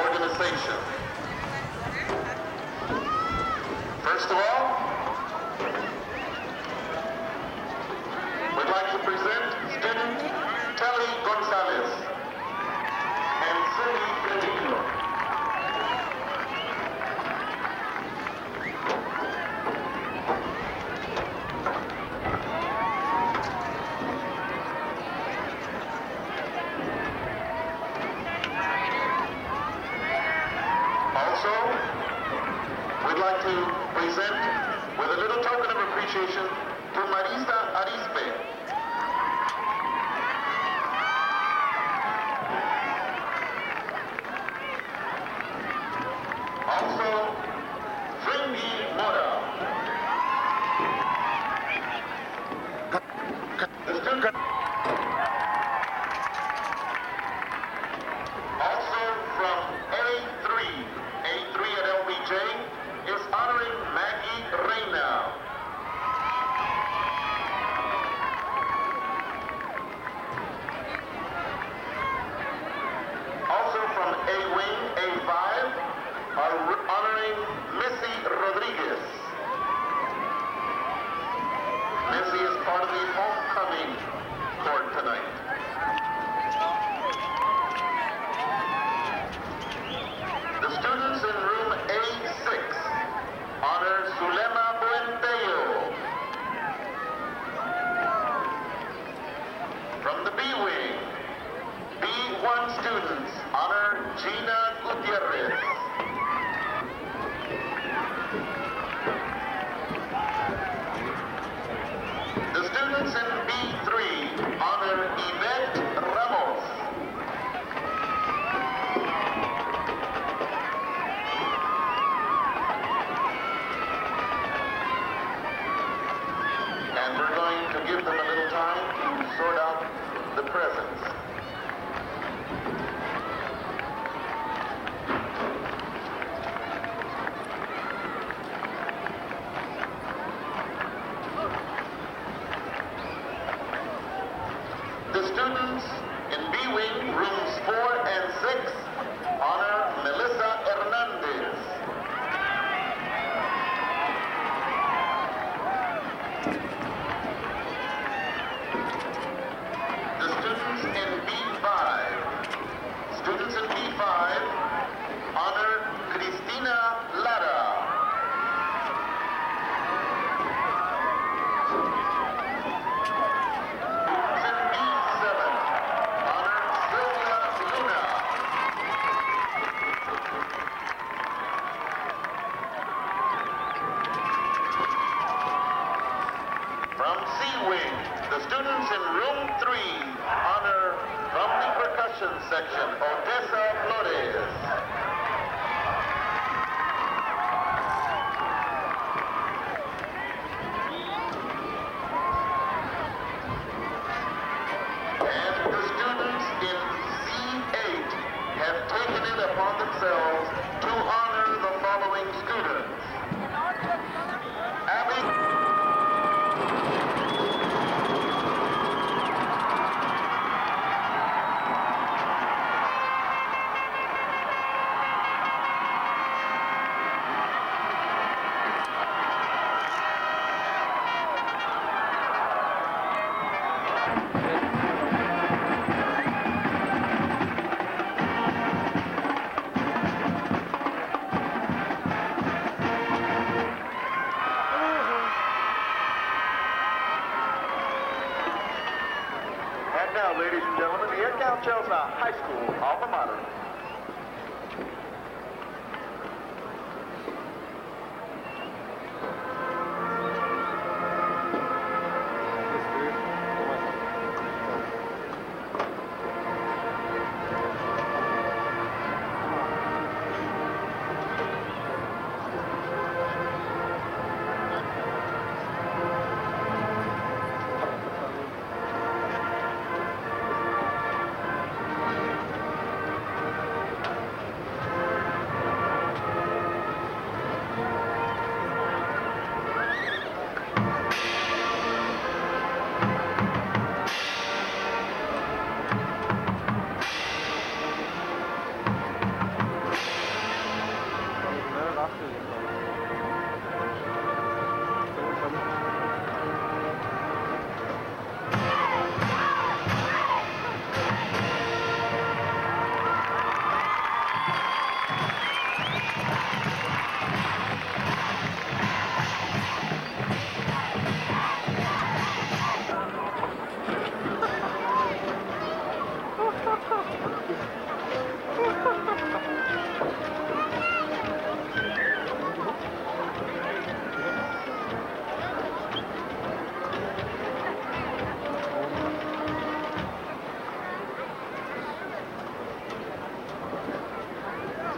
organization. First of all, we'd like to present student Telly Gonzalez and Cindy Benedicto. Also, we'd like to present with a little token of appreciation to Marisa Arispe. Also, Fringy Mora. The student. Also from A3 at LBJ is honoring Maggie Reyna. Also from A-Wing, A5, are honoring Missy Rodriguez. Missy is part of the homecoming court tonight. The students in room A6 honor Zulema Buentello. From the B-Wing, B1 students honor Gina Gutierrez. The students in B3 honor Yvette Ramos. And we're going to give them a little time to sort out the presents. The students in B-Wing, rooms 4 and 6, honor Melissa Hernandez. The students in B5 honor Cristina Lara. Students in B7 honor Sylvia Luna. From C-Wing, the students in room 3 honor, from the percussion section, Odessa Flores. And the students in C8 have taken it upon themselves to honor the following students. Abby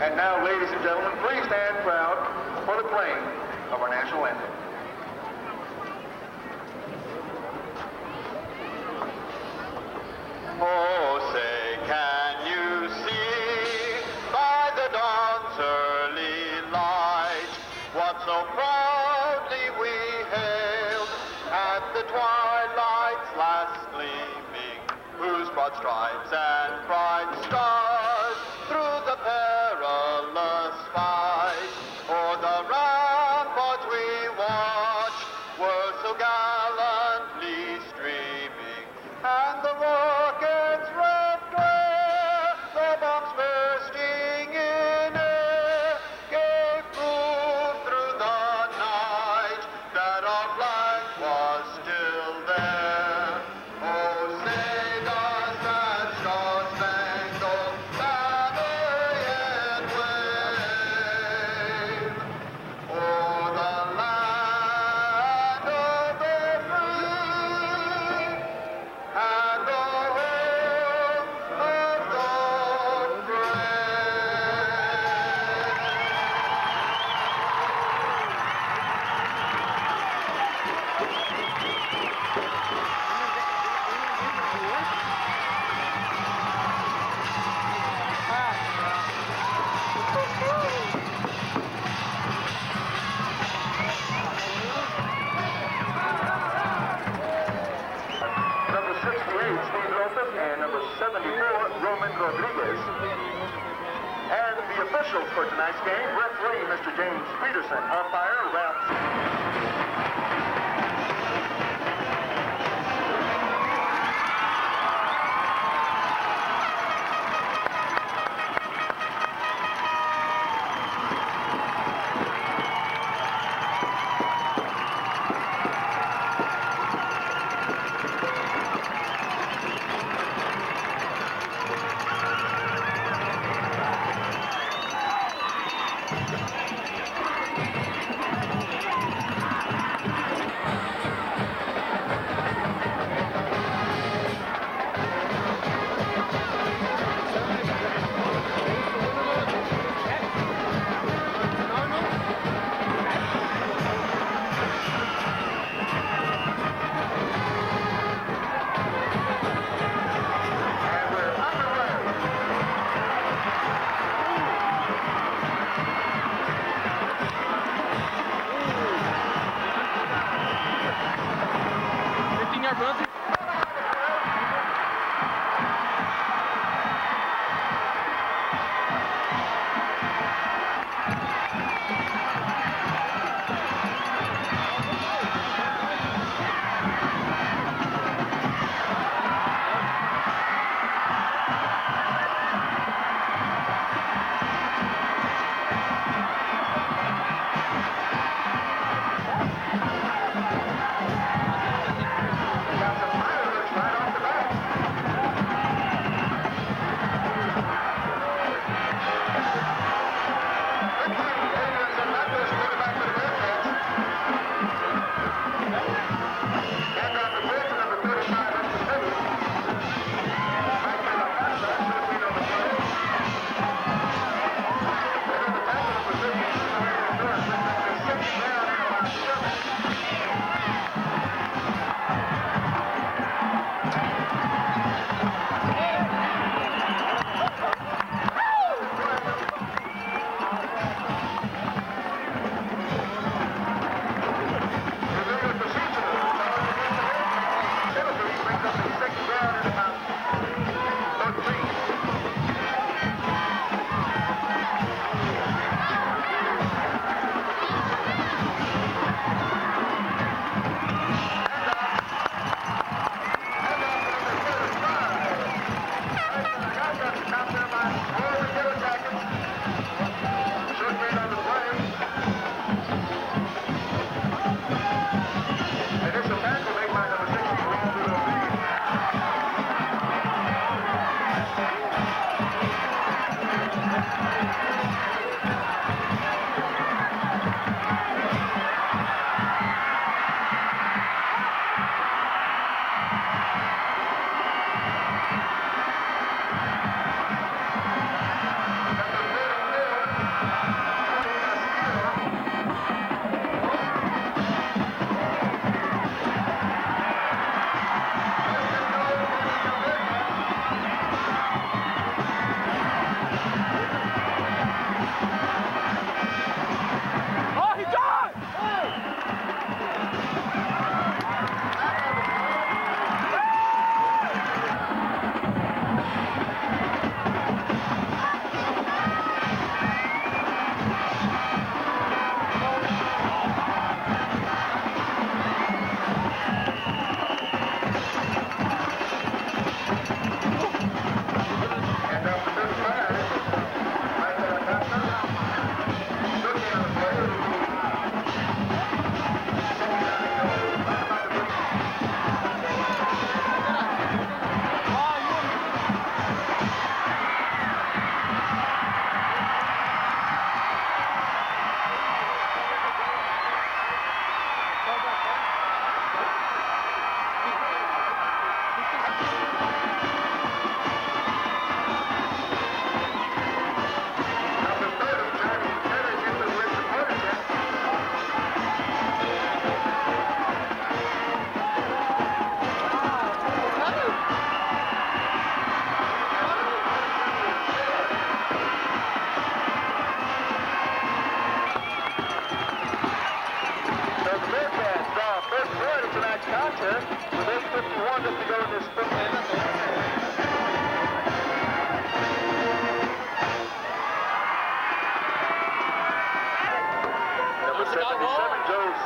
And now, ladies and gentlemen, please stand proud for the playing of our national anthem. Oh, say, can you see by the dawn's early light what so proudly we hailed at the twilight's last gleaming, whose broad stripes and bright stars through the perilous fight o'er the ramparts we watched were so gallantly streaming, and the rocket's red glare, the bombs bursting in air, gave proof through the night that our flag was still there. Oh, say does that star-spangled banner yet wave o'er the land of the free and the home of the brave? Number 68, Steve Lopez, and number 74, Roman Rodriguez. And the officials for tonight's game, referee Mr. James Peterson, umpire Ralph.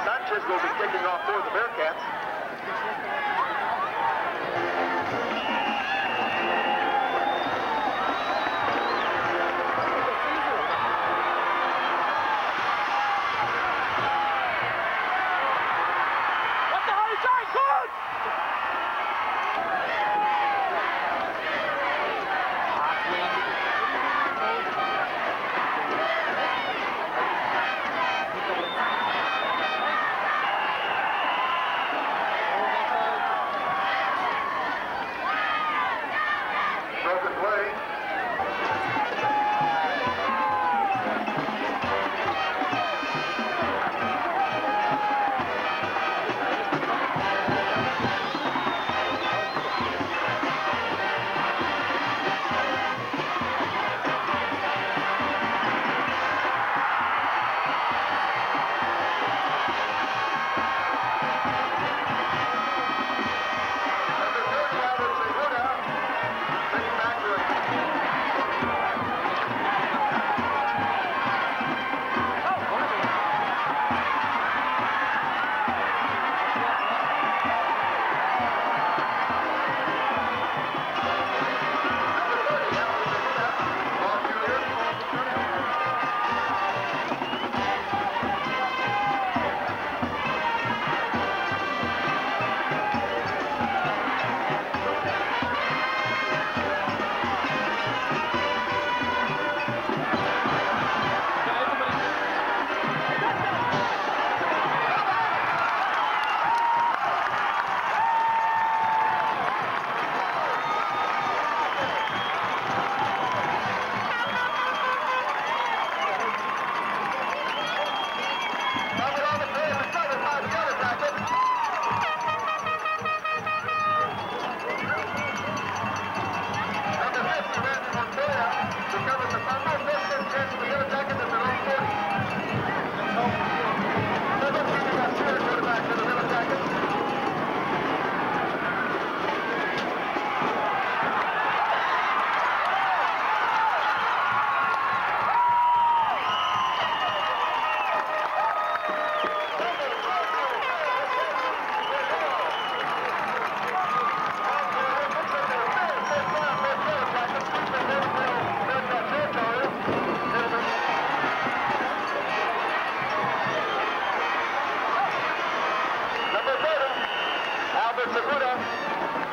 Sanchez will be kicking off for the Bearcats.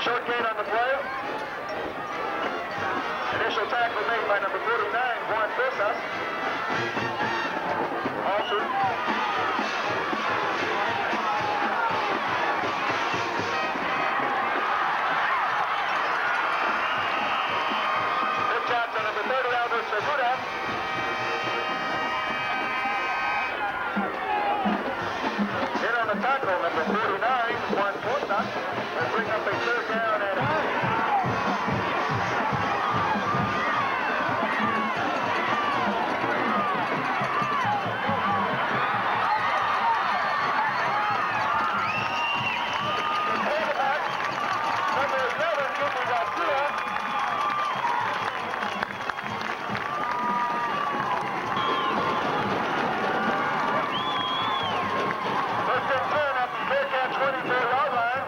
Short gain on the play. Initial tackle made by number 49, Juan Rosas. Altered. Good shots on number 30, Albert Segura. In on the tackle, number 49, Juan Rosas. They'll bring up a third down and quarterback, number 11, Junior Garcia. First and 10 at the Bearcat 24-yard line.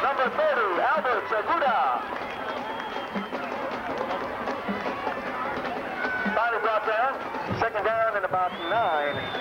Number 30, Albert Segura. Finally brought down. Second down and about 9.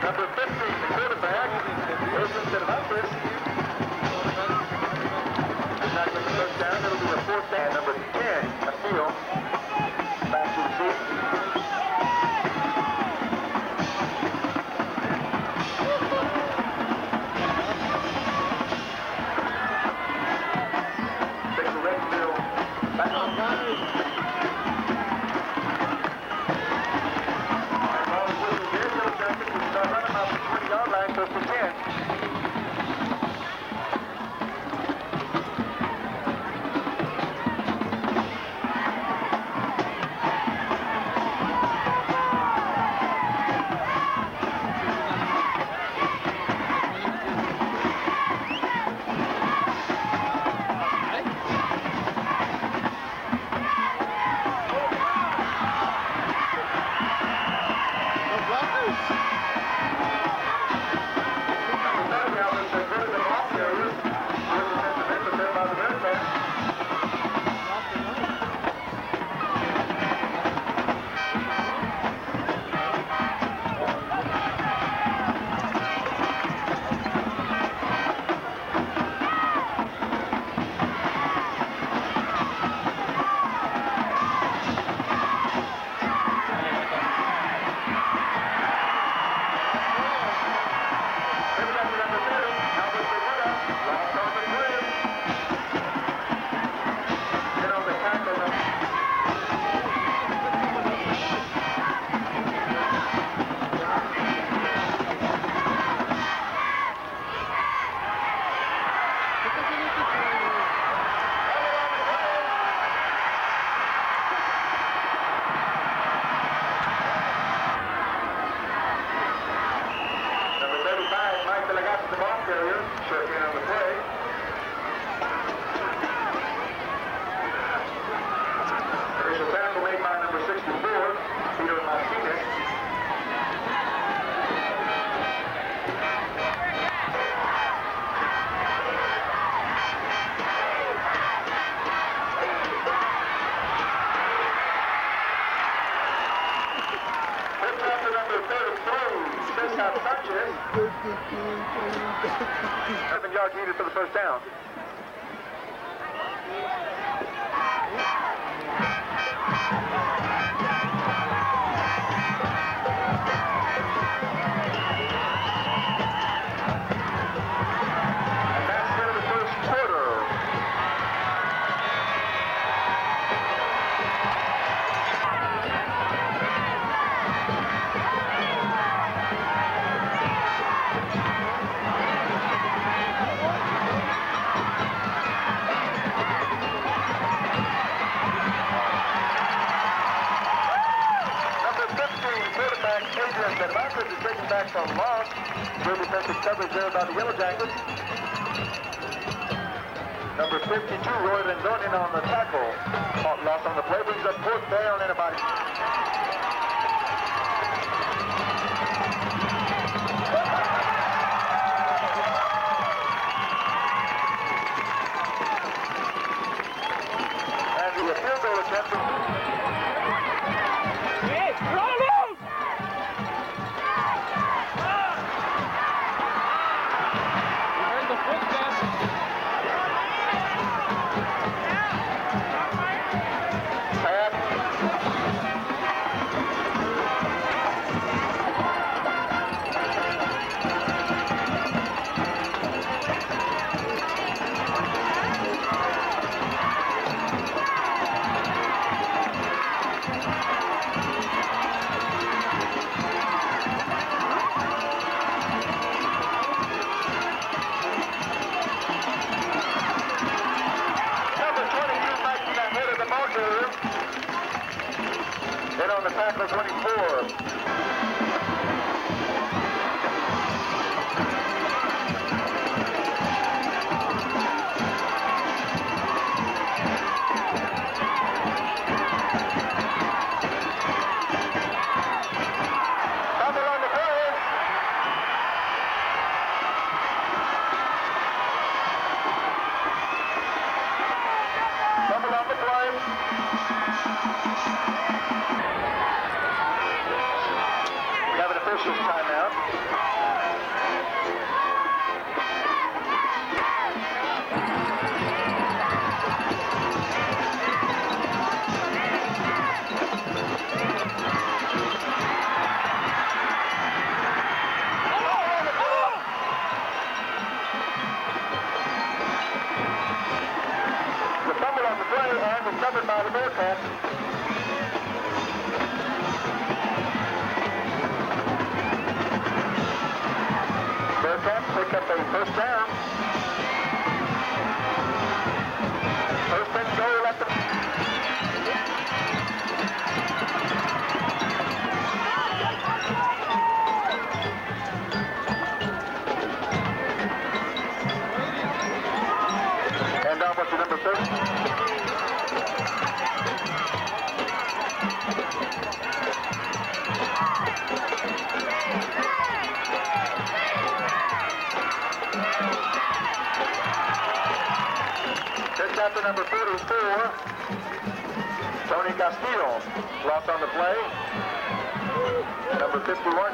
Number 15, the quarterback, Jason Cervantes. Does not get the first down. It'll be a fourth down. Number 10, Akil, back to the seat. Takes the Raymondville back on time. First and 10. Seven yards needed for the first down. And that's the end of the first quarter. Cervantes is taken back from loss. Good defensive coverage there by the Yellow Jackets. Number 52, Roy Rendon in on the tackle. Loss on the play, brings up fourth down and about... And the field goal attempt. And on the tackle, 24. We have an official's timeout. The fumble on the play and recovered by the Bearcats. Bearcats pick up a first down. First and goal at the... And off to number 30. After number 44, Tony Castillo, lost on the play. Number 51.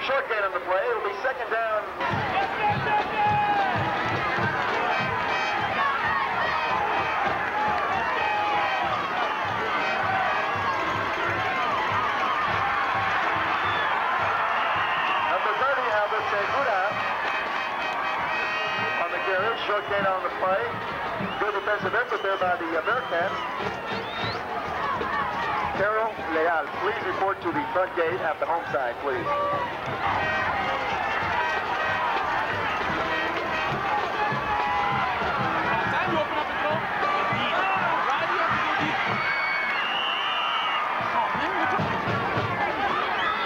Short gain on the play. It'll be second down. Number 30, Albert Segura on the carry. Short gain on the play. Good defensive effort there by the Bearcats. Carol Leal, please report to the front gate at the home side, please.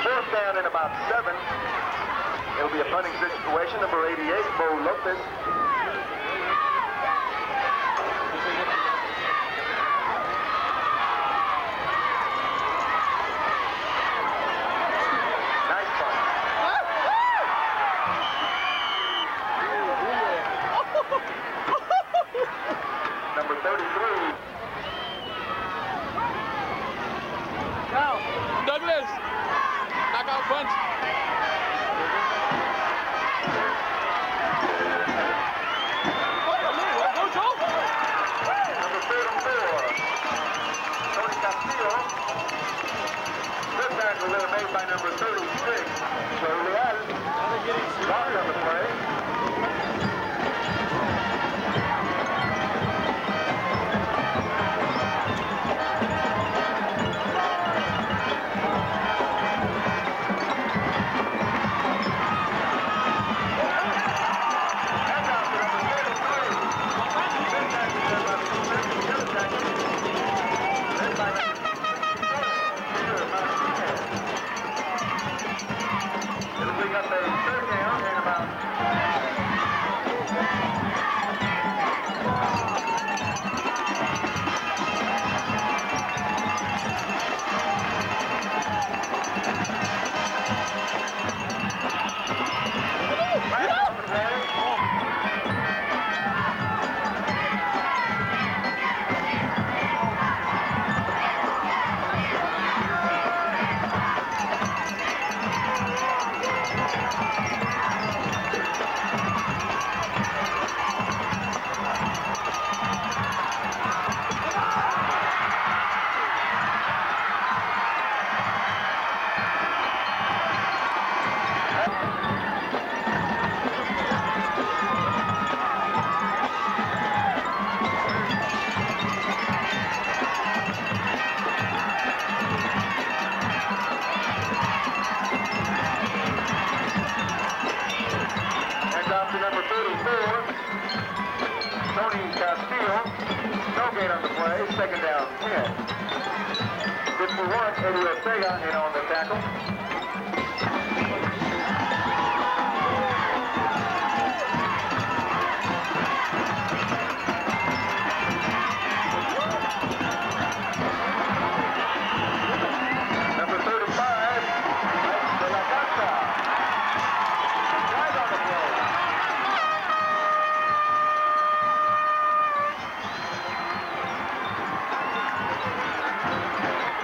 Fourth down in about 7. It'll be a punting situation. Number 88, Bo Lopez. Number 33. Now, Douglas, knockout punch. Tony Castillo. No gain on the play. Second down, 10. 51, Eddie Ortega in on the tackle. Number 35, De La Casa. Flag on the play.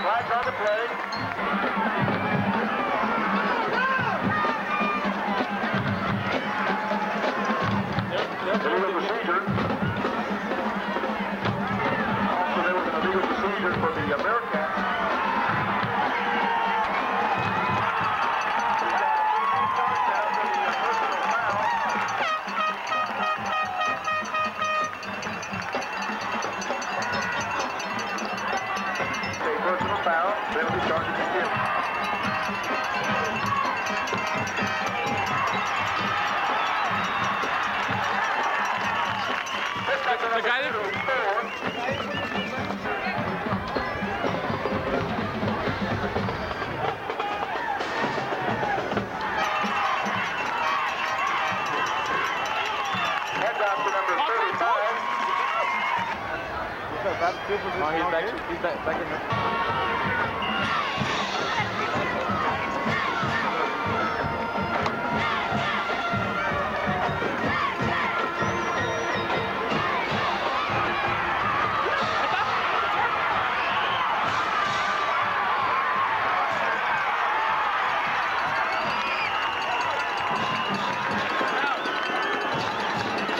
Flags on the play. Illegal procedure. Also, there was an illegal procedure for the Bearcats. Personal foul, penalty charges again. The guy that... Head out to number 35. He's back in there.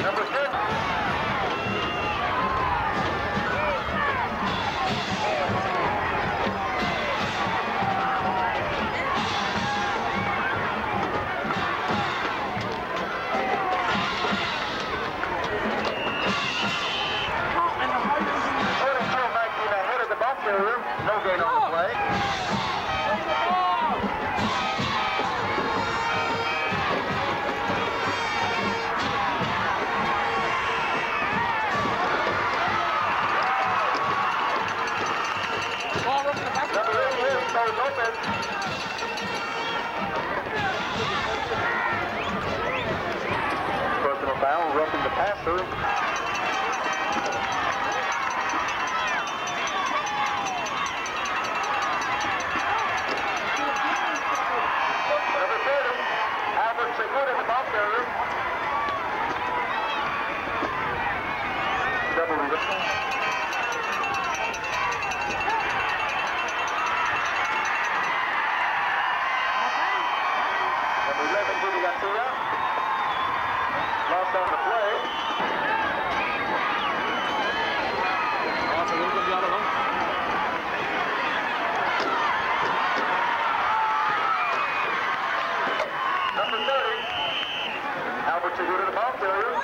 Number 6. Ahead of the ball carrier. No gain on the play. Number 88, Bo Lopez. Personal foul, roughing the passer. Number 30, Albert Segura, the ball carrier. Double reversal. Number 11, Judy Garcia. Lost on the play. Number 30, Albert Segura, the ball carrier.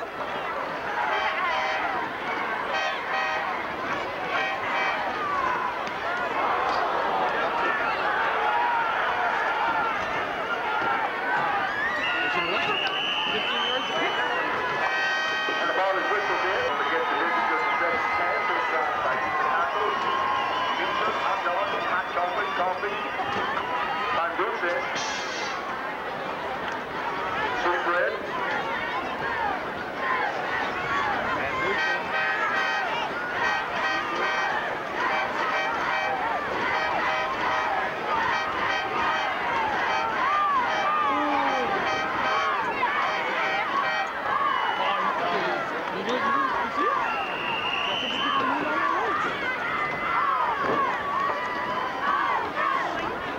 And the ball is whistled in. We'll get the visitors to set the chance. It's by Ethan Tacos. Pizza, hot dogs, hot chocolate, coffee, manduces, sweet bread.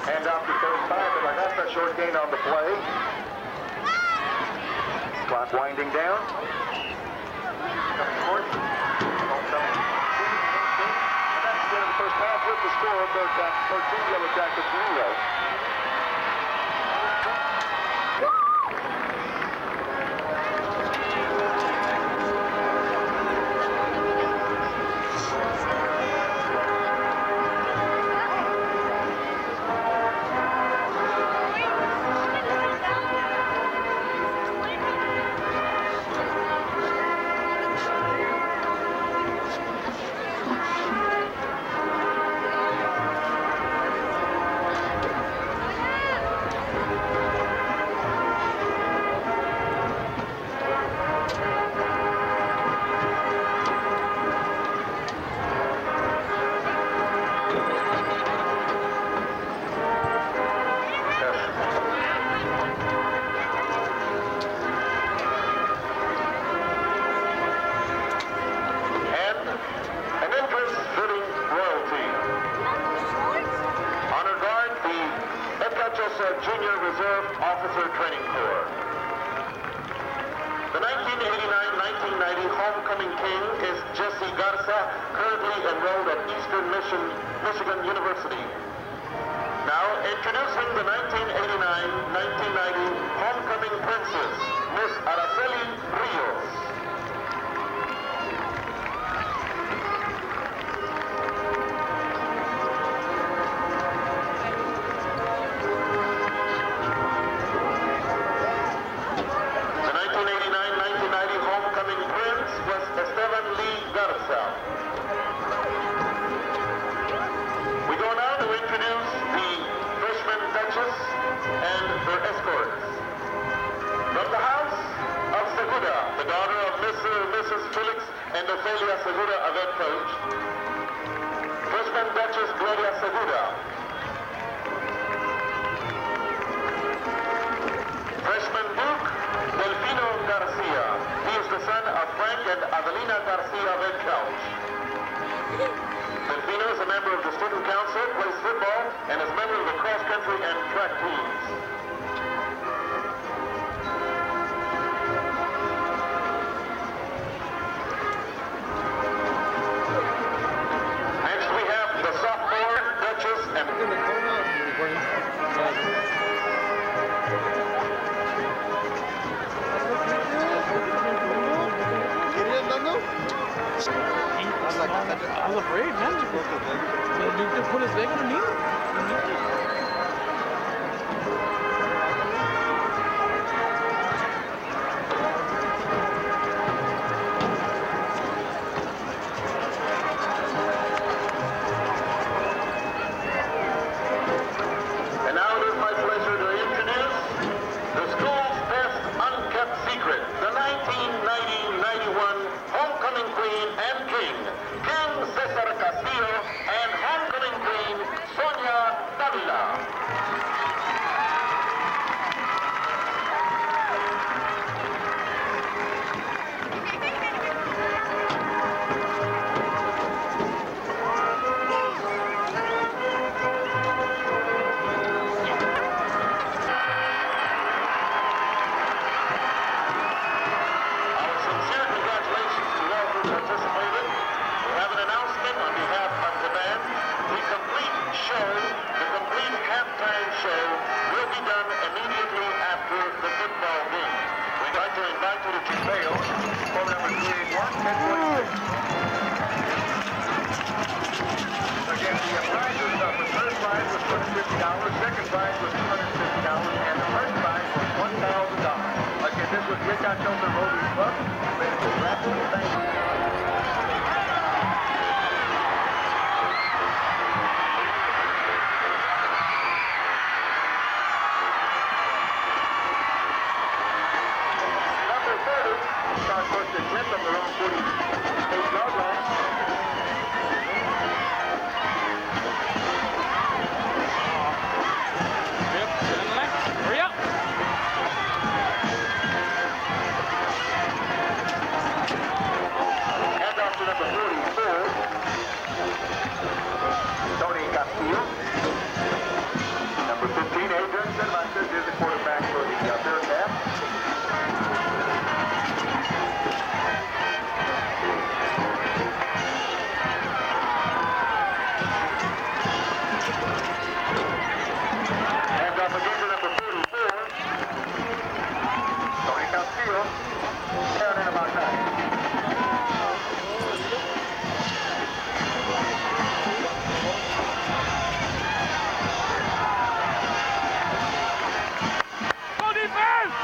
Hand off to 35, but that's a short gain on the play. Clock winding down. And that's the end of the first half with the score of 13, Yellow Jackets 0. homecoming king is Jesse Garza, currently enrolled at Eastern Michigan University. Now, introducing the 1989-1990 homecoming princess, Miss Araceli Rios. The 1989-1990 homecoming prince was Esteban Lee Garza. We go now to introduce the freshman duchess and her escorts. From the house of Segura, the daughter of Mr. and Mrs. Felix and Ofelia Segura, a vet coach, freshman duchess Gloria Segura. Freshman duke Delfino Garcia. He is the son of Frank and Adelina Garcia, vet coach. Delfino is a member of the student council, plays football, and is a member of the cross-country and track teams. Next we have the sophomore duchess and I was afraid, man. You could put his leg underneath. And now it is my pleasure to introduce the school's best unkept secret, the 1990-91 homecoming queen and king, King Cesar Castillo, and homecoming queen, Sonia Davila. Our sincere congratulations to all who participated. We have an announcement on behalf of the band. The complete show, the complete halftime show, will be done immediately after the football game. We'd like to invite you to prevail. Phone number 381-1046. Again, the prizes of the first prize was $250, second prize was $250, and the first prize was $1,000. Again, this was Rich October Rotary Club. Ladies and gentlemen, thank you. Number 30, starts first and 10 from their own 48-yard line. Yep, get in the line. Hurry up. Hand off to number 44, Tony Castillo. Number 15, Adrian Cervantes is the quarterback for the third half. Hand off again to number 44, Tony Castillo. Down in about 9. Go defense!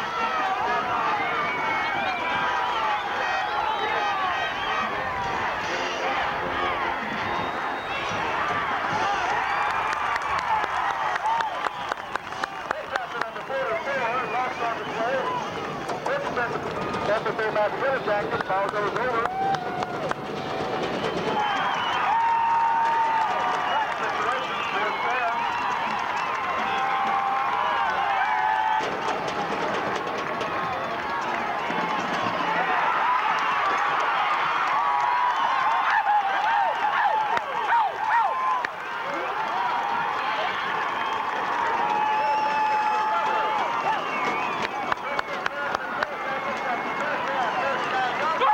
That's the thing about the other jacket, ball goes over. Situations towards there. Go!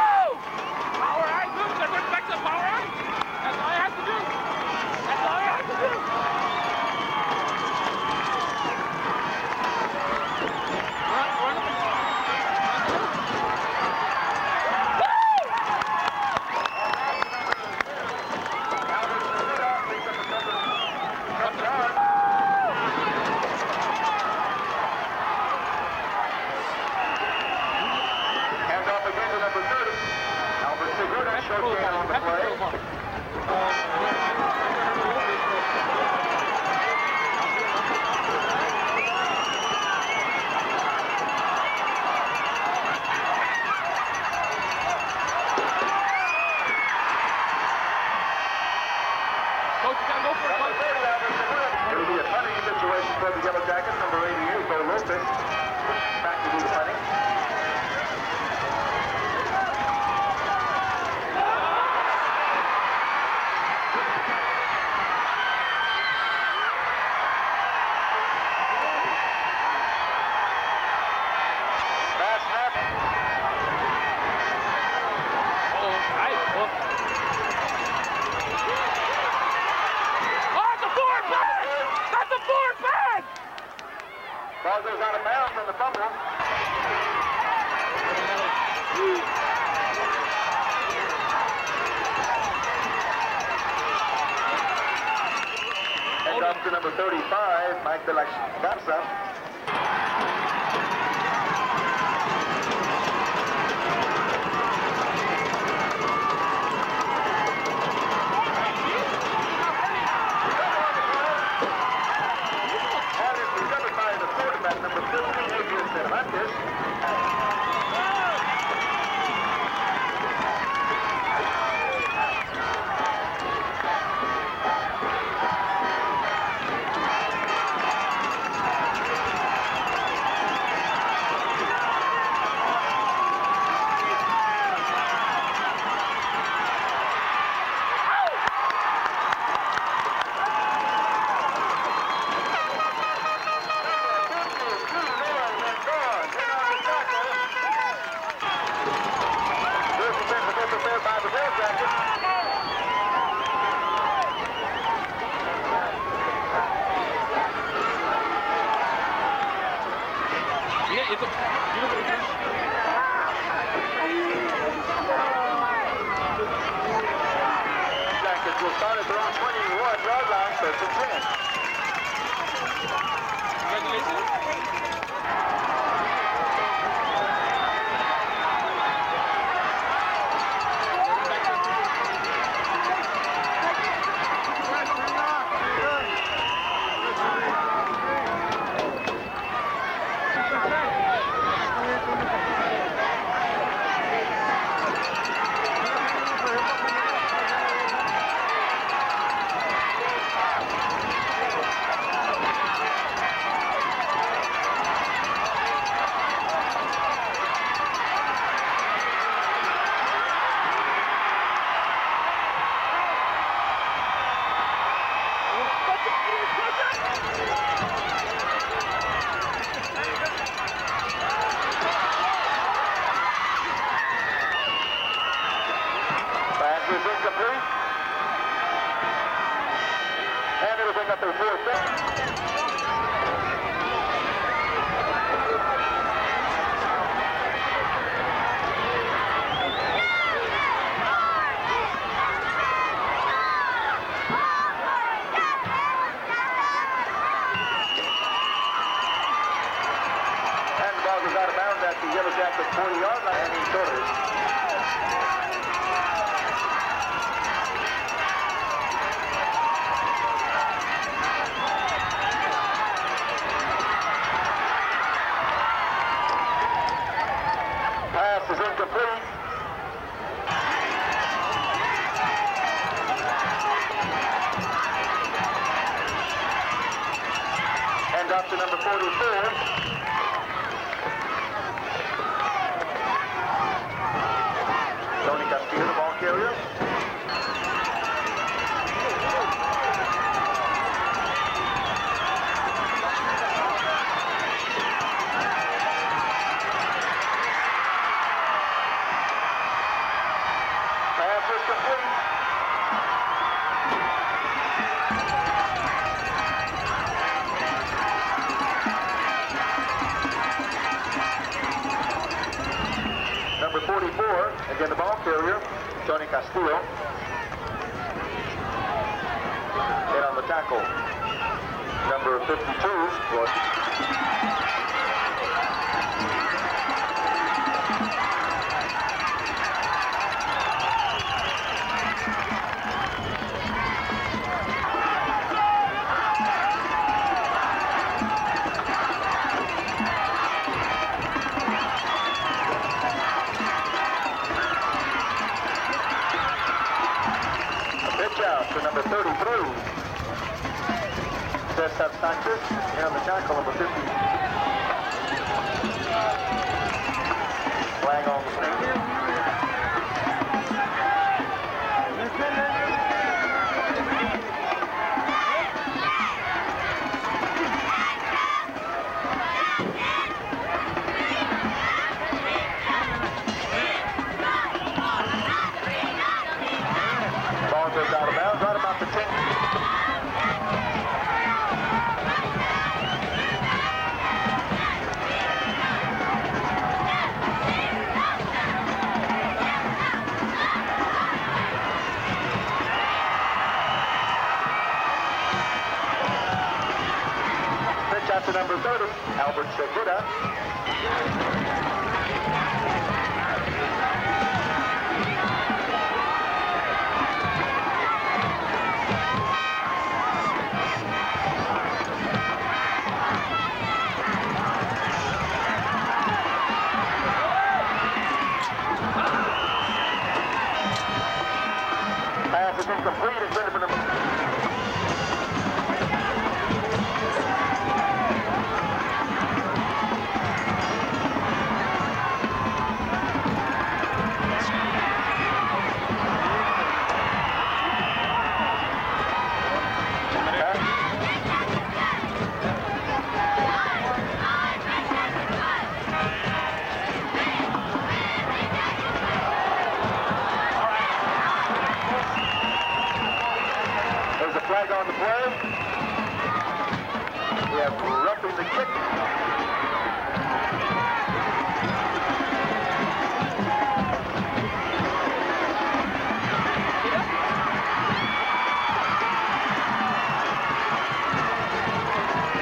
short gain on the play. It'll be a punting situation for the Yellow Jackets. Number 88, Bo Lopez, back to do the punting. That's not. Ball goes out of bounds on the fumble. And up to number 35, Mike de la Garza. Number 50, Adrian Cervantes. Will start at their own 21-yard line, first and 40-yard line, and he shorted. Pass is incomplete. And up to number 44. The ball carrier. Pass is complete. Number 44, again the ball carrier. Tony Castillo. And on the tackle, number 52 was to number 33. Cesar Sanchez in on the tackle, number 50. Flag on the snake. Ball goes out of bounds, right about the 10. To number 30, Albert Segura. Pass is incomplete. It's going to be number flag on the play. We have roughing the kick.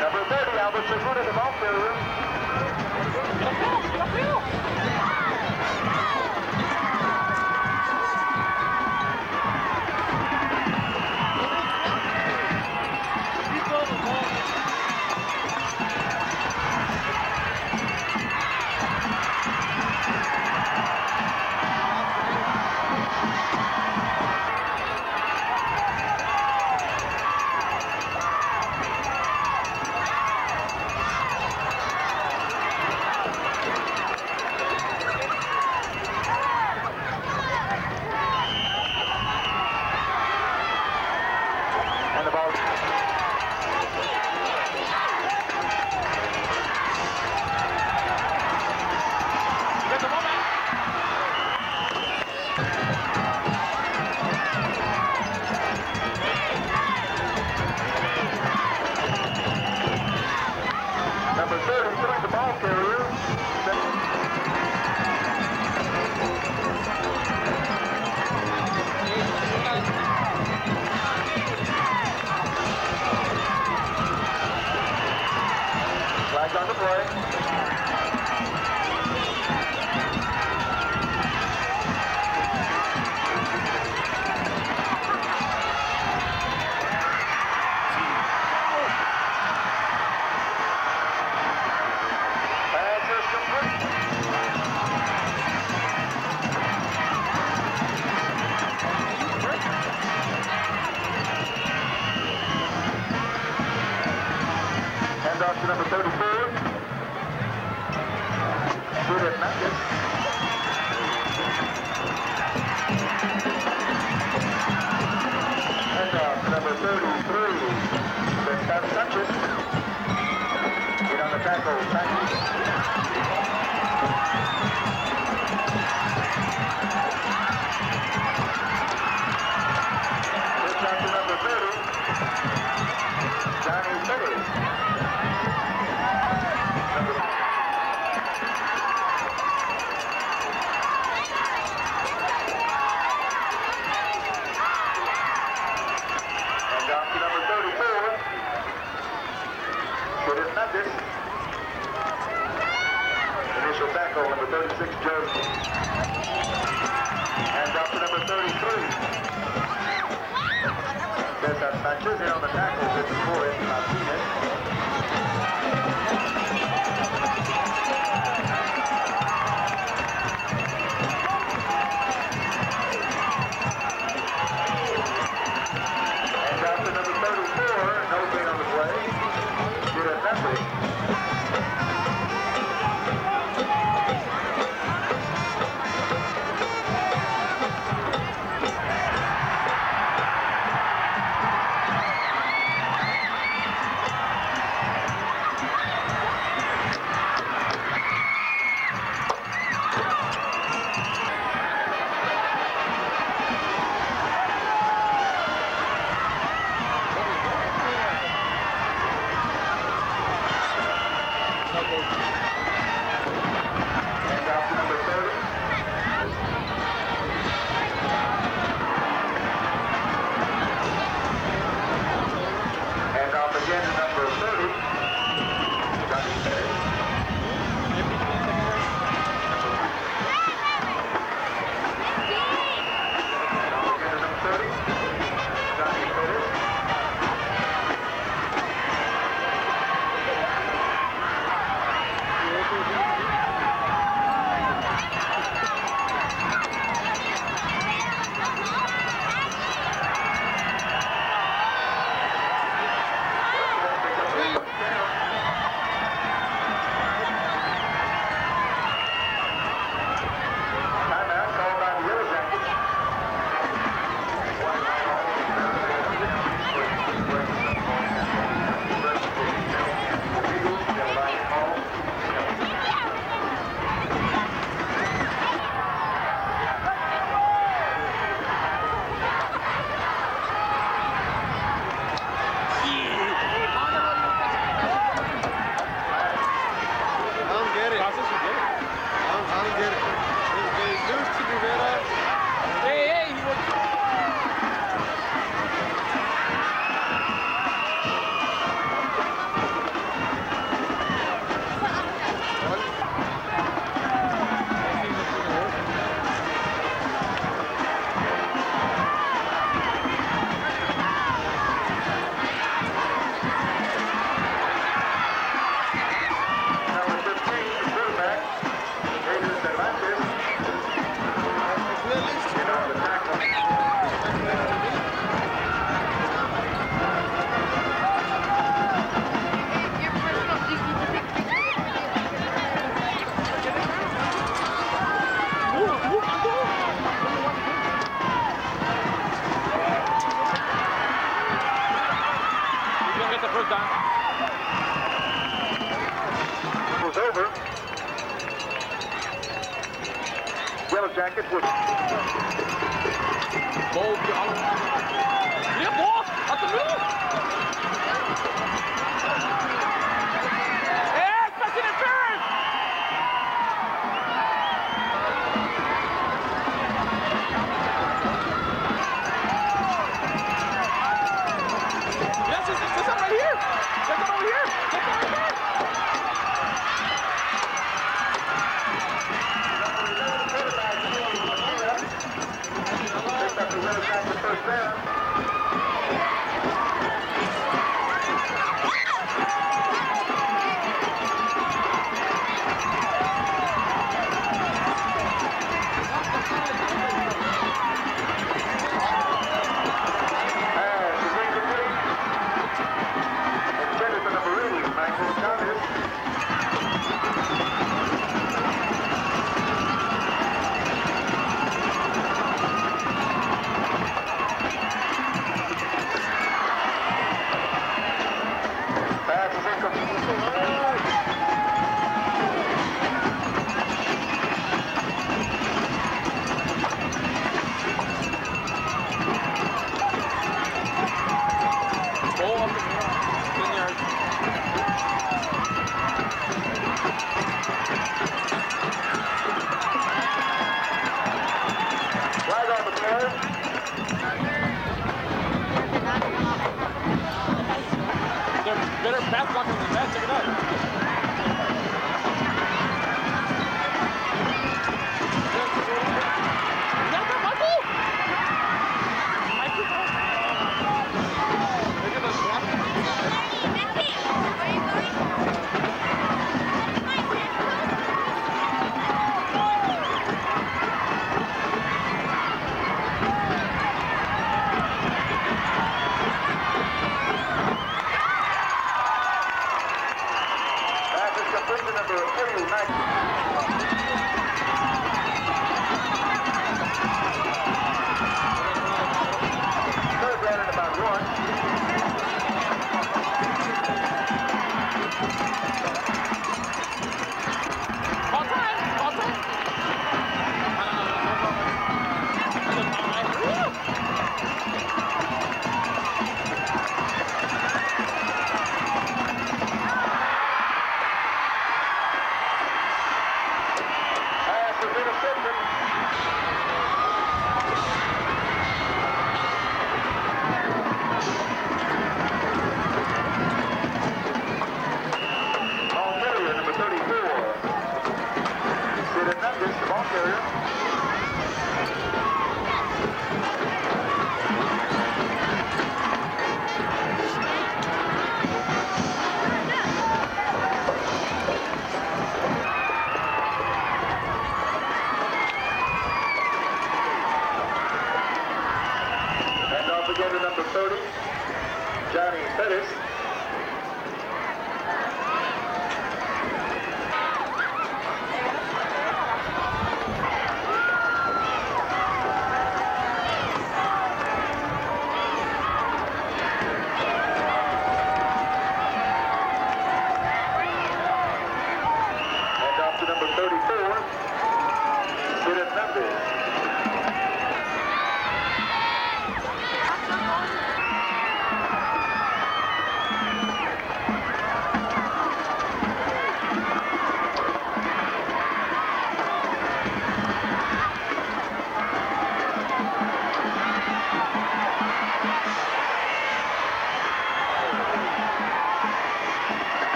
Number 30, Albert Segura, the ball carrier. Number 33, the ball carrier. Flag on the play. Off to number 34. Shoot at Mathis. And off to number 33. Cesar Sanchez. Get on the tackle, Sanchez. Pitch out to number 30. Johnny Petty. Initial tackle, number 36, Jersey. And up to number 33. Cesar Sanchez in on the tackle, 54, Eddie Martinez. Jackets with... Goal. Yeah, ball. Up the middle. Yeah, pass interference. Yes, it's right here. Check it over here. Check it right there. Picked up the winner back to first down. Better pass blocking than that. Check it out. You got that, Michael? Michael? Look at the block.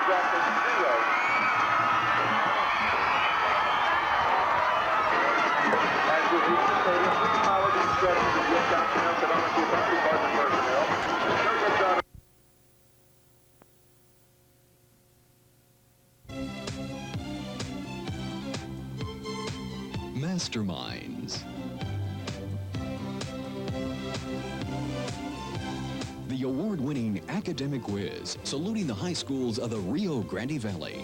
Draft Masterminds. The award-winning academic quiz, saluting the high schools of the Rio Grande Valley.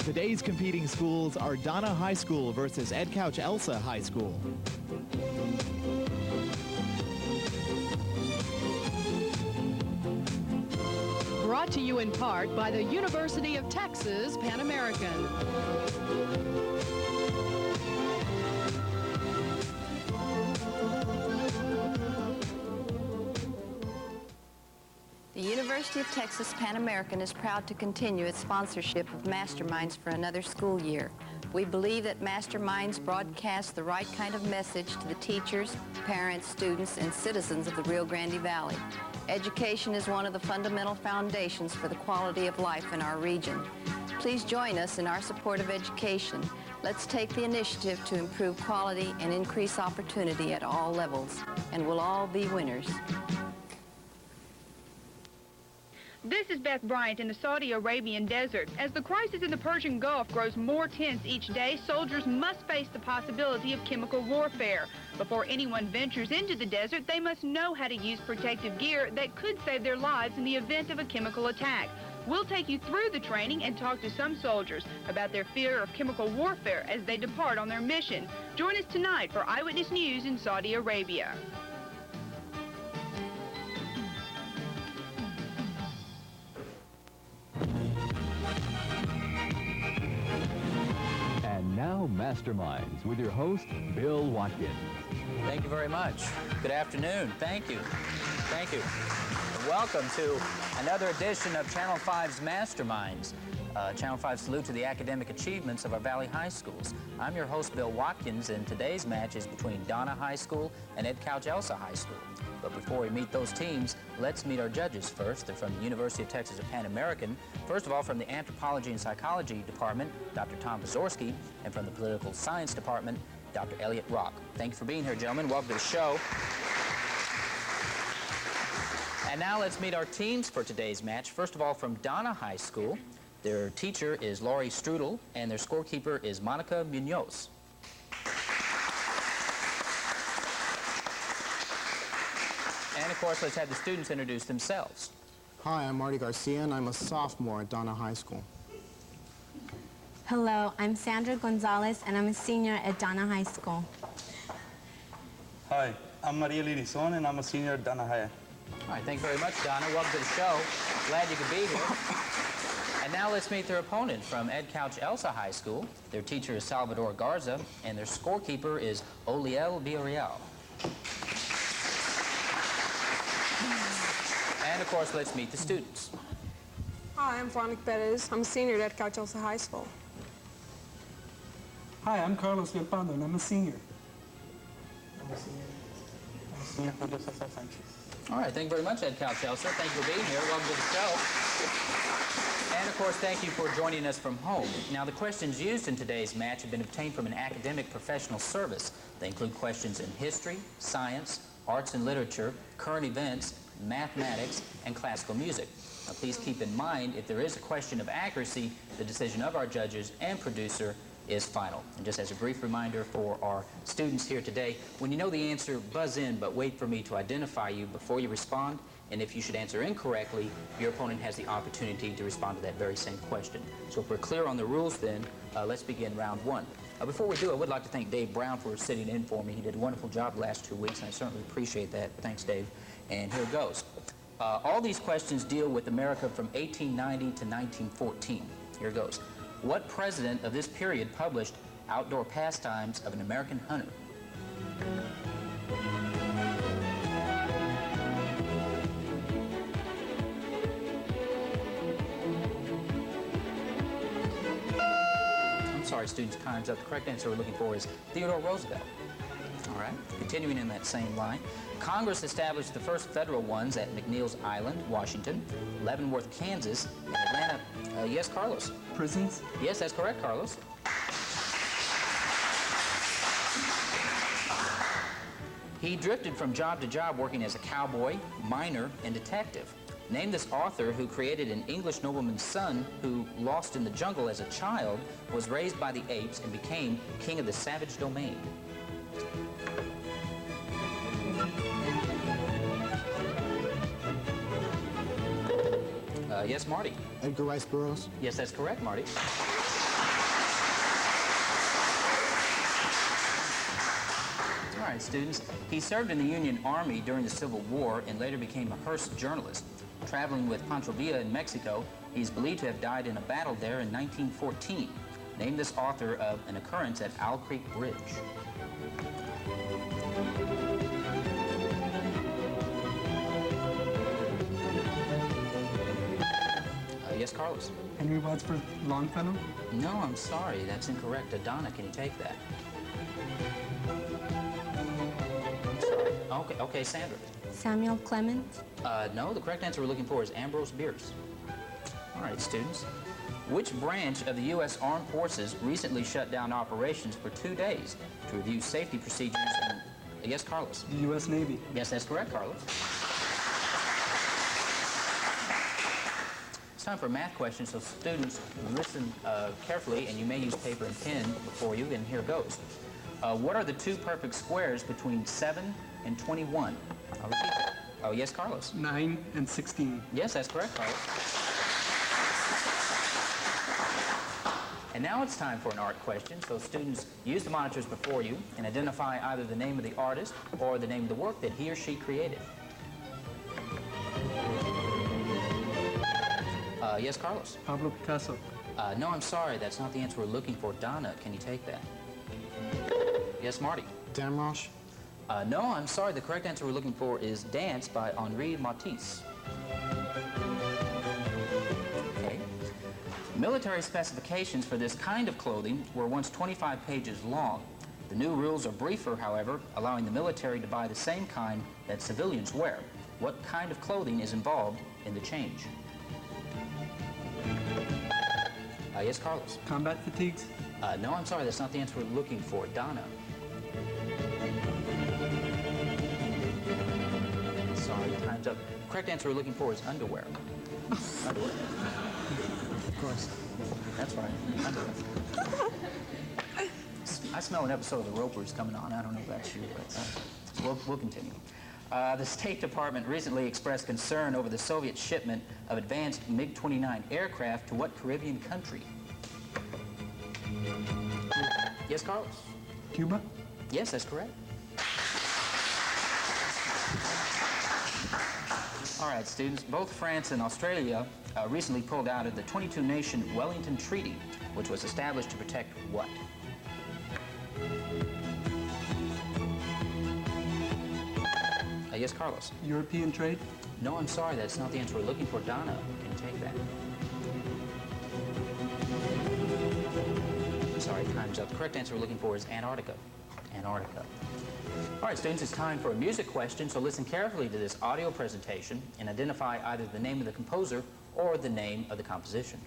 Today's competing schools are Donna High School versus Ed Couch Elsa High School. Brought to you in part by the University of Texas Pan American. The University of Texas Pan American is proud to continue its sponsorship of Masterminds for another school year. We believe that Masterminds broadcast the right kind of message to the teachers, parents, students, and citizens of the Rio Grande Valley. Education is one of the fundamental foundations for the quality of life in our region. Please join us in our support of education. Let's take the initiative to improve quality and increase opportunity at all levels, and we'll all be winners. This is Beth Bryant in the Saudi Arabian desert. As the crisis in the Persian Gulf grows more tense each day, soldiers must face the possibility of chemical warfare. Before anyone ventures into the desert, they must know how to use protective gear that could save their lives in the event of a chemical attack. We'll take you through the training and talk to some soldiers about their fear of chemical warfare as they depart on their mission. Join us tonight for Eyewitness News in Saudi Arabia. And now, Masterminds with your host, Bill Watkins. Thank you very much. Good afternoon. Thank you. Thank you. Welcome to another edition of Channel 5's Masterminds. Channel 5 salute to the academic achievements of our Valley High Schools. I'm your host, Bill Watkins, and today's match is between Donna High School and Ed Couch Elsa High School. But before we meet those teams, let's meet our judges first. They're from the University of Texas Pan American. First of all, from the Anthropology and Psychology Department, Dr. Tom Pozorski, and from the Political Science Department, Dr. Elliot Rock. Thank you for being here, gentlemen. Welcome to the show. And now let's meet our teams for today's match. First of all, from Donna High School, their teacher is Laurie Strudel, and their scorekeeper is Monica Munoz. And of course, let's have the students introduce themselves. Hi, I'm Marty Garcia, and I'm a sophomore at Donna High School. Hello, I'm Sandra Gonzalez, and I'm a senior at Donna High School. Hi, I'm Maria Lirizon, and I'm a senior at Donna High. All right, thank you very much, Donna. Welcome to the show. Glad you could be here. And now let's meet their opponent from Ed Couch Elsa High School. Their teacher is Salvador Garza, and their scorekeeper is Oliel Villarreal. And of course, let's meet the students. Hi, I'm Veronica Perez. I'm a senior at Couch Elsa High School. Hi, I'm Carlos Vilpando, and I'm a senior. All right, thank you very much, Ed Couch Elsa. Thank you for being here. Welcome to the show. And of course, thank you for joining us from home. Now, the questions used in today's match have been obtained from an academic professional service. They include questions in history, science, arts and literature, current events, mathematics, and classical music. Now, please keep in mind, if there is a question of accuracy, the decision of our judges and producer is final. And just as a brief reminder for our students here today, when you know the answer, buzz in, but wait for me to identify you before you respond. And if you should answer incorrectly, your opponent has the opportunity to respond to that very same question. So if we're clear on the rules then, let's begin round one. Before we do, I would like to thank Dave Brown for sitting in for me. He did a wonderful job the last 2 weeks, and I certainly appreciate that. Thanks, Dave. And here goes. All these questions deal with America from 1890 to 1914. Here goes. What president of this period published Outdoor Pastimes of an American Hunter? I'm sorry, students, time's up. The correct answer we're looking for is Theodore Roosevelt. All right, continuing in that same line. Congress established the first federal ones at McNeil's Island, Washington, Leavenworth, Kansas, and Atlanta. Yes, Carlos? Prisons? Yes, that's correct, Carlos. He drifted from job to job working as a cowboy, miner, and detective. Name this author who created an English nobleman's son who, lost in the jungle as a child, was raised by the apes and became king of the savage domain. Yes, Marty. Edgar Rice Burroughs. Yes, that's correct, Marty. All right, students. He served in the Union Army during the Civil War and later became a Hearst journalist. Traveling with Pancho Villa in Mexico, he is believed to have died in a battle there in 1914. Name this author of an occurrence at Owl Creek Bridge. Yes, Carlos. Henry Wadsworth Longfellow? No, I'm sorry. That's incorrect. Donna, can you take that? Sorry. Okay, Sandra. Samuel Clement. No, the correct answer we're looking for is Ambrose Bierce. All right, students. Which branch of the U.S. Armed Forces recently shut down operations for 2 days to review safety procedures and... Yes, Carlos. The U.S. Navy. Yes, that's correct, Carlos. It's time for a math question, so students listen carefully, and you may use paper and pen before you, and here goes. What are the two perfect squares between 7 and 21? I'll repeat that. Oh, yes, Carlos. 9 and 16. Yes, that's correct, Carlos. And now it's time for an art question, so students use the monitors before you and identify either the name of the artist or the name of the work that he or she created. Yes, Carlos. Pablo Picasso. No, I'm sorry. That's not the answer we're looking for. Donna, can you take that? Yes, Marty. Damrosch. No, I'm sorry. The correct answer we're looking for is Dance by Henri Matisse. Okay. Military specifications for this kind of clothing were once 25 pages long. The new rules are briefer, however, allowing the military to buy the same kind that civilians wear. What kind of clothing is involved in the change? Yes, Carlos. Combat fatigues? No, I'm sorry. That's not the answer we're looking for. Donna. Sorry, time's up. Correct answer we're looking for is underwear. Underwear. Of course. That's right. Underwear. I smell an episode of The Ropers coming on. I don't know if that's you, but we'll continue. The State Department recently expressed concern over the Soviet shipment of advanced MiG-29 aircraft to what Caribbean country? Yes, Carlos? Cuba? Yes, that's correct. All right, students. Both France and Australia recently pulled out of the 22-nation Wellington Treaty, which was established to protect what? Yes, Carlos. European trade? No, I'm sorry. That's not the answer we're looking for. Donna, can you take that? Sorry, time's up. The correct answer we're looking for is Antarctica. Antarctica. All right, students, it's time for a music question, so listen carefully to this audio presentation and identify either the name of the composer or the name of the composition.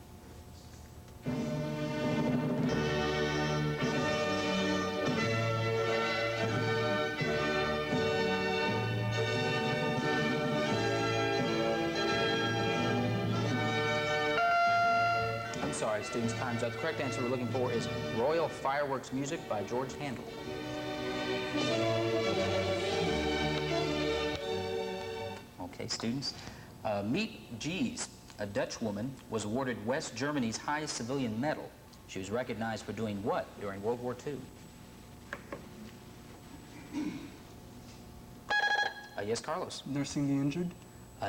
Sorry, students, time's up. The correct answer we're looking for is Royal Fireworks Music by George Handel. Okay, students. Meet Gies, a Dutch woman, was awarded West Germany's highest civilian medal. She was recognized for doing what during World War II? Yes, Carlos. Nursing the injured?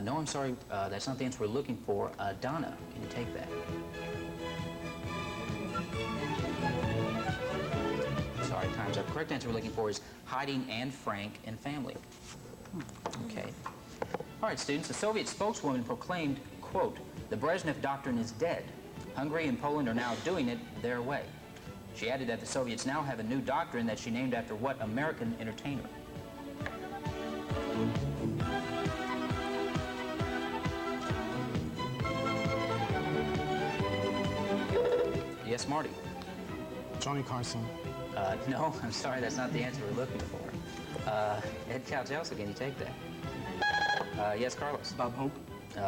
No, I'm sorry. That's not the answer we're looking for. Donna, can you take that? Sorry, time's up. Correct answer we're looking for is hiding Anne Frank and family. Okay. All right, students. The Soviet spokeswoman proclaimed, quote, "The Brezhnev Doctrine is dead. Hungary and Poland are now doing it their way." She added that the Soviets now have a new doctrine that she named after what American entertainer? Yes, Marty. Johnny Carson. No, I'm sorry, that's not the answer we're looking for. Ed Couch, can you take that? Yes, Carlos. Bob Hope.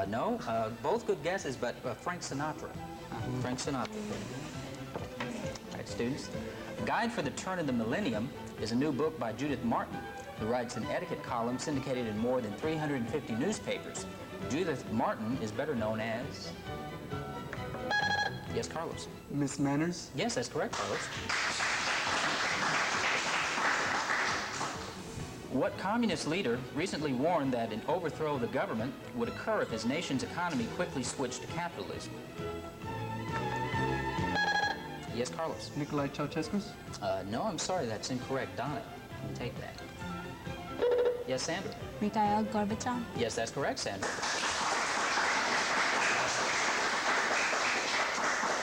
No, both good guesses, but Frank Sinatra. Frank Sinatra. All right, students. Guide for the Turn of the Millennium is a new book by Judith Martin, who writes an etiquette column syndicated in more than 350 newspapers. Judith Martin is better known as... Yes, Carlos. Miss Manners? Yes, that's correct, Carlos. What communist leader recently warned that an overthrow of the government would occur if his nation's economy quickly switched to capitalism? Yes, Carlos. Nikolai Ceausescu? No, I'm sorry, that's incorrect. Donna, you take that. Yes, Sandra. Mikhail Gorbachev. Yes, that's correct, Sandra.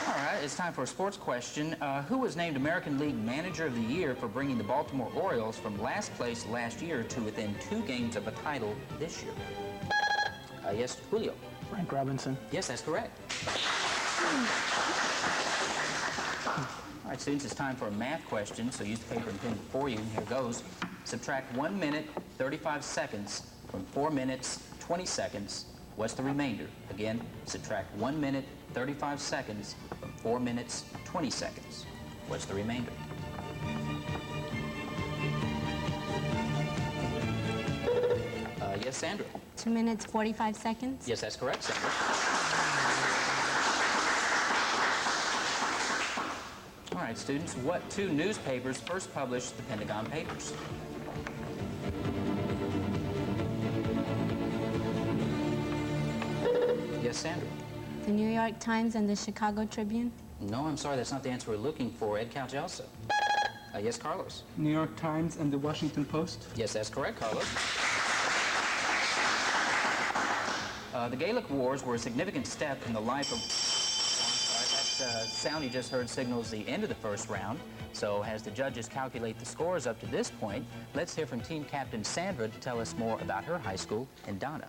All right, it's time for a sports question. Who was named American League Manager of the Year for bringing the Baltimore Orioles from last place last year to within 2 games of a title this year? Yes, Julio. Frank Robinson. Yes, that's correct. All right, students, it's time for a math question, so use the paper and pen before you. Here goes. Subtract 1 minute, 35 seconds from 4 minutes, 20 seconds. What's the remainder? Again, subtract 1 minute, 35 seconds from 4 minutes, 20 seconds. What's the remainder? Yes, Sandra. 2 minutes, 45 seconds. Yes, that's correct, Sandra. All right, students, what 2 newspapers first published the Pentagon Papers? Yes, Sandra. The New York Times and the Chicago Tribune. No, I'm sorry, that's not the answer we're looking for. Ed Couch Elsa. Yes, Carlos. New York Times and the Washington Post? Yes, that's correct, Carlos. The Gaelic Wars were a significant step in the life of... That sound you just heard signals the end of the first round. So as the judges calculate the scores up to this point, let's hear from team captain Sandra to tell us more about her high school and Donna.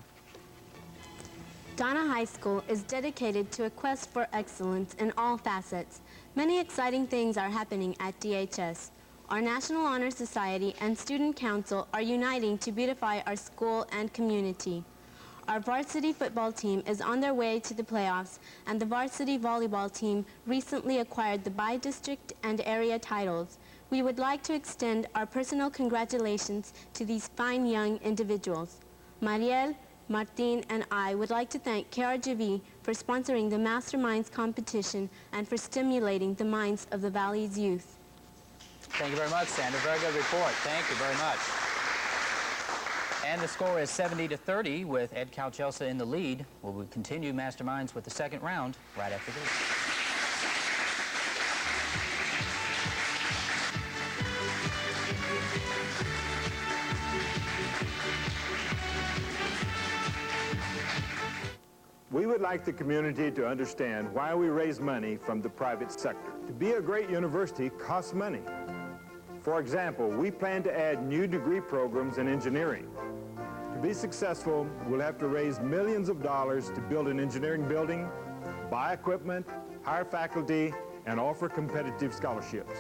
Donna High School is dedicated to a quest for excellence in all facets. Many exciting things are happening at DHS. Our National Honor Society and Student Council are uniting to beautify our school and community. Our varsity football team is on their way to the playoffs, and the varsity volleyball team recently acquired the by-district and area titles. We would like to extend our personal congratulations to these fine young individuals. Mariel, Martin, and I would like to thank KRGV for sponsoring the Masterminds competition and for stimulating the minds of the Valley's youth. Thank you very much, Sandra. Very good report. Thank you very much. And the score is 70-30 with Ed Couch Elsa in the lead. We'll continue Masterminds with the second round right after this. We would like the community to understand why we raise money from the private sector. To be a great university costs money. For example, we plan to add new degree programs in engineering. To be successful, we'll have to raise millions of dollars to build an engineering building, buy equipment, hire faculty, and offer competitive scholarships.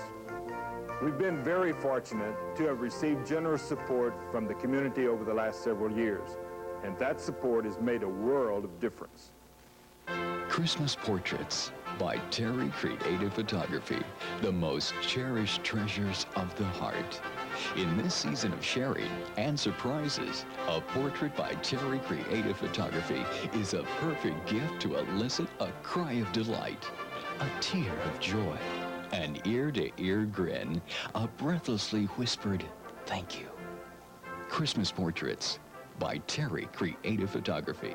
We've been very fortunate to have received generous support from the community over the last several years, and that support has made a world of difference. Christmas Portraits by Terry Creative Photography, the most cherished treasures of the heart. In this season of sharing and surprises, a portrait by Terry Creative Photography is a perfect gift to elicit a cry of delight, a tear of joy, an ear-to-ear grin, a breathlessly whispered thank you. Christmas Portraits by Terry Creative Photography.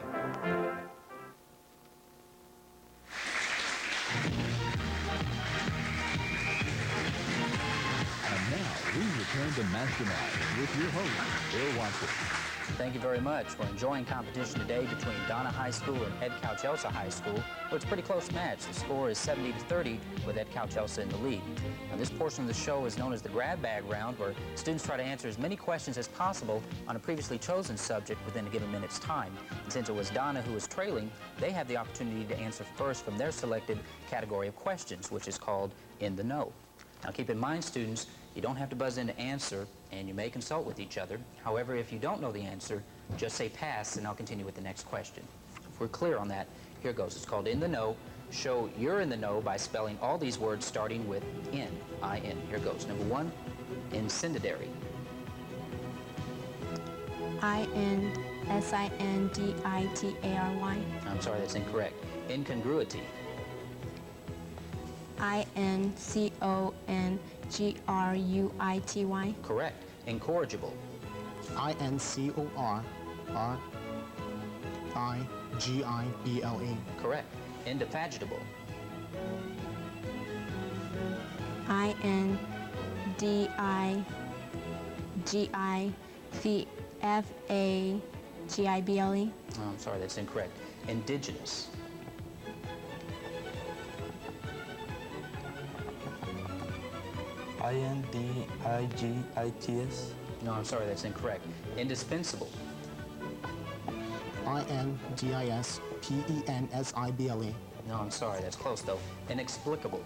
And now we return to Mastermind with your host, Bill Watson. Thank you very much. We're enjoying competition today between Donna High School and Ed Couch Elsa High School. Well, it's a pretty close match. The score is 70-30 with Ed Couch Elsa in the lead. Now, this portion of the show is known as the grab bag round, where students try to answer as many questions as possible on a previously chosen subject within a given minute's time. And since it was Donna who was trailing, they have the opportunity to answer first from their selected category of questions, which is called In the Know. Now, keep in mind, students, you don't have to buzz in to answer, and you may consult with each other. However, if you don't know the answer, just say pass, and I'll continue with the next question. If we're clear on that, here goes. It's called In the Know. Show you're in the know by spelling all these words starting with N, I-N. Here goes. Number 1, incendiary. I-N-S-I-N-D-I-T-A-R-Y. I'm sorry, that's incorrect. Incongruity. I-N-C-O-N-G-R-U-I-T-Y. Correct. Incorrigible. I-N-C-O-R-R-I-G-I-B-L-E. Correct. Indefatigable. I-N-D-I-G-I-F-A-G-I-B-L-E. Oh, I'm sorry, that's incorrect. Indigenous. I-N-D-I-G-I-T-S. No, I'm sorry, that's incorrect. Indispensable. I-N-D-I-S-P-E-N-S-I-B-L-E. No, I'm sorry, that's close though. Inexplicable.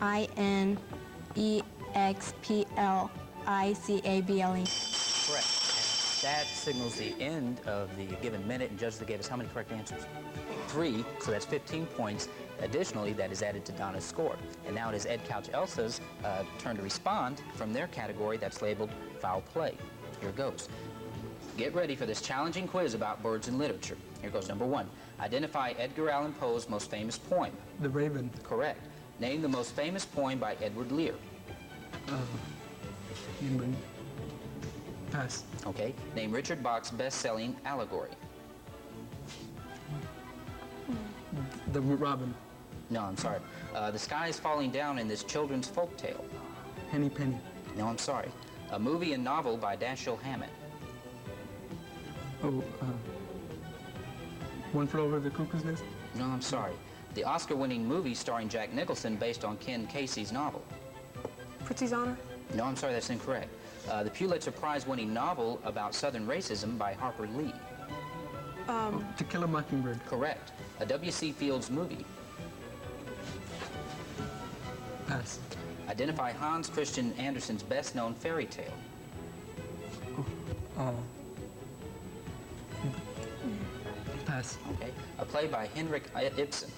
I-N-E-X-P-L-I-C-A-B-L-E. Correct. And that signals the end of the given minute, and judges gave us how many correct answers? 3, so that's 15 points. Additionally, that is added to Donna's score. And now it is Ed Couch Elsa's turn to respond from their category that's labeled foul play. Here goes. Get ready for this challenging quiz about birds and literature. Here goes. Number 1. Identify Edgar Allan Poe's most famous poem. The Raven. Correct. Name the most famous poem by Edward Lear. Pass. Okay. Name Richard Bach's best-selling allegory. The Robin. No, I'm sorry. The sky is falling down in this children's folk tale. Henny Penny. No, I'm sorry. A movie and novel by Dashiell Hammett. Oh, One Flew Over the Cuckoo's Nest. No, I'm sorry. The Oscar-winning movie starring Jack Nicholson based on Ken Casey's novel. Fritzy's Honor. No, I'm sorry, that's incorrect. The Pulitzer Prize-winning novel about Southern racism by Harper Lee. To Kill a Mockingbird. Correct. A W.C. Fields movie. Pass. Identify Hans Christian Andersen's best-known fairy tale. Pass. Okay. A play by Henrik Ibsen.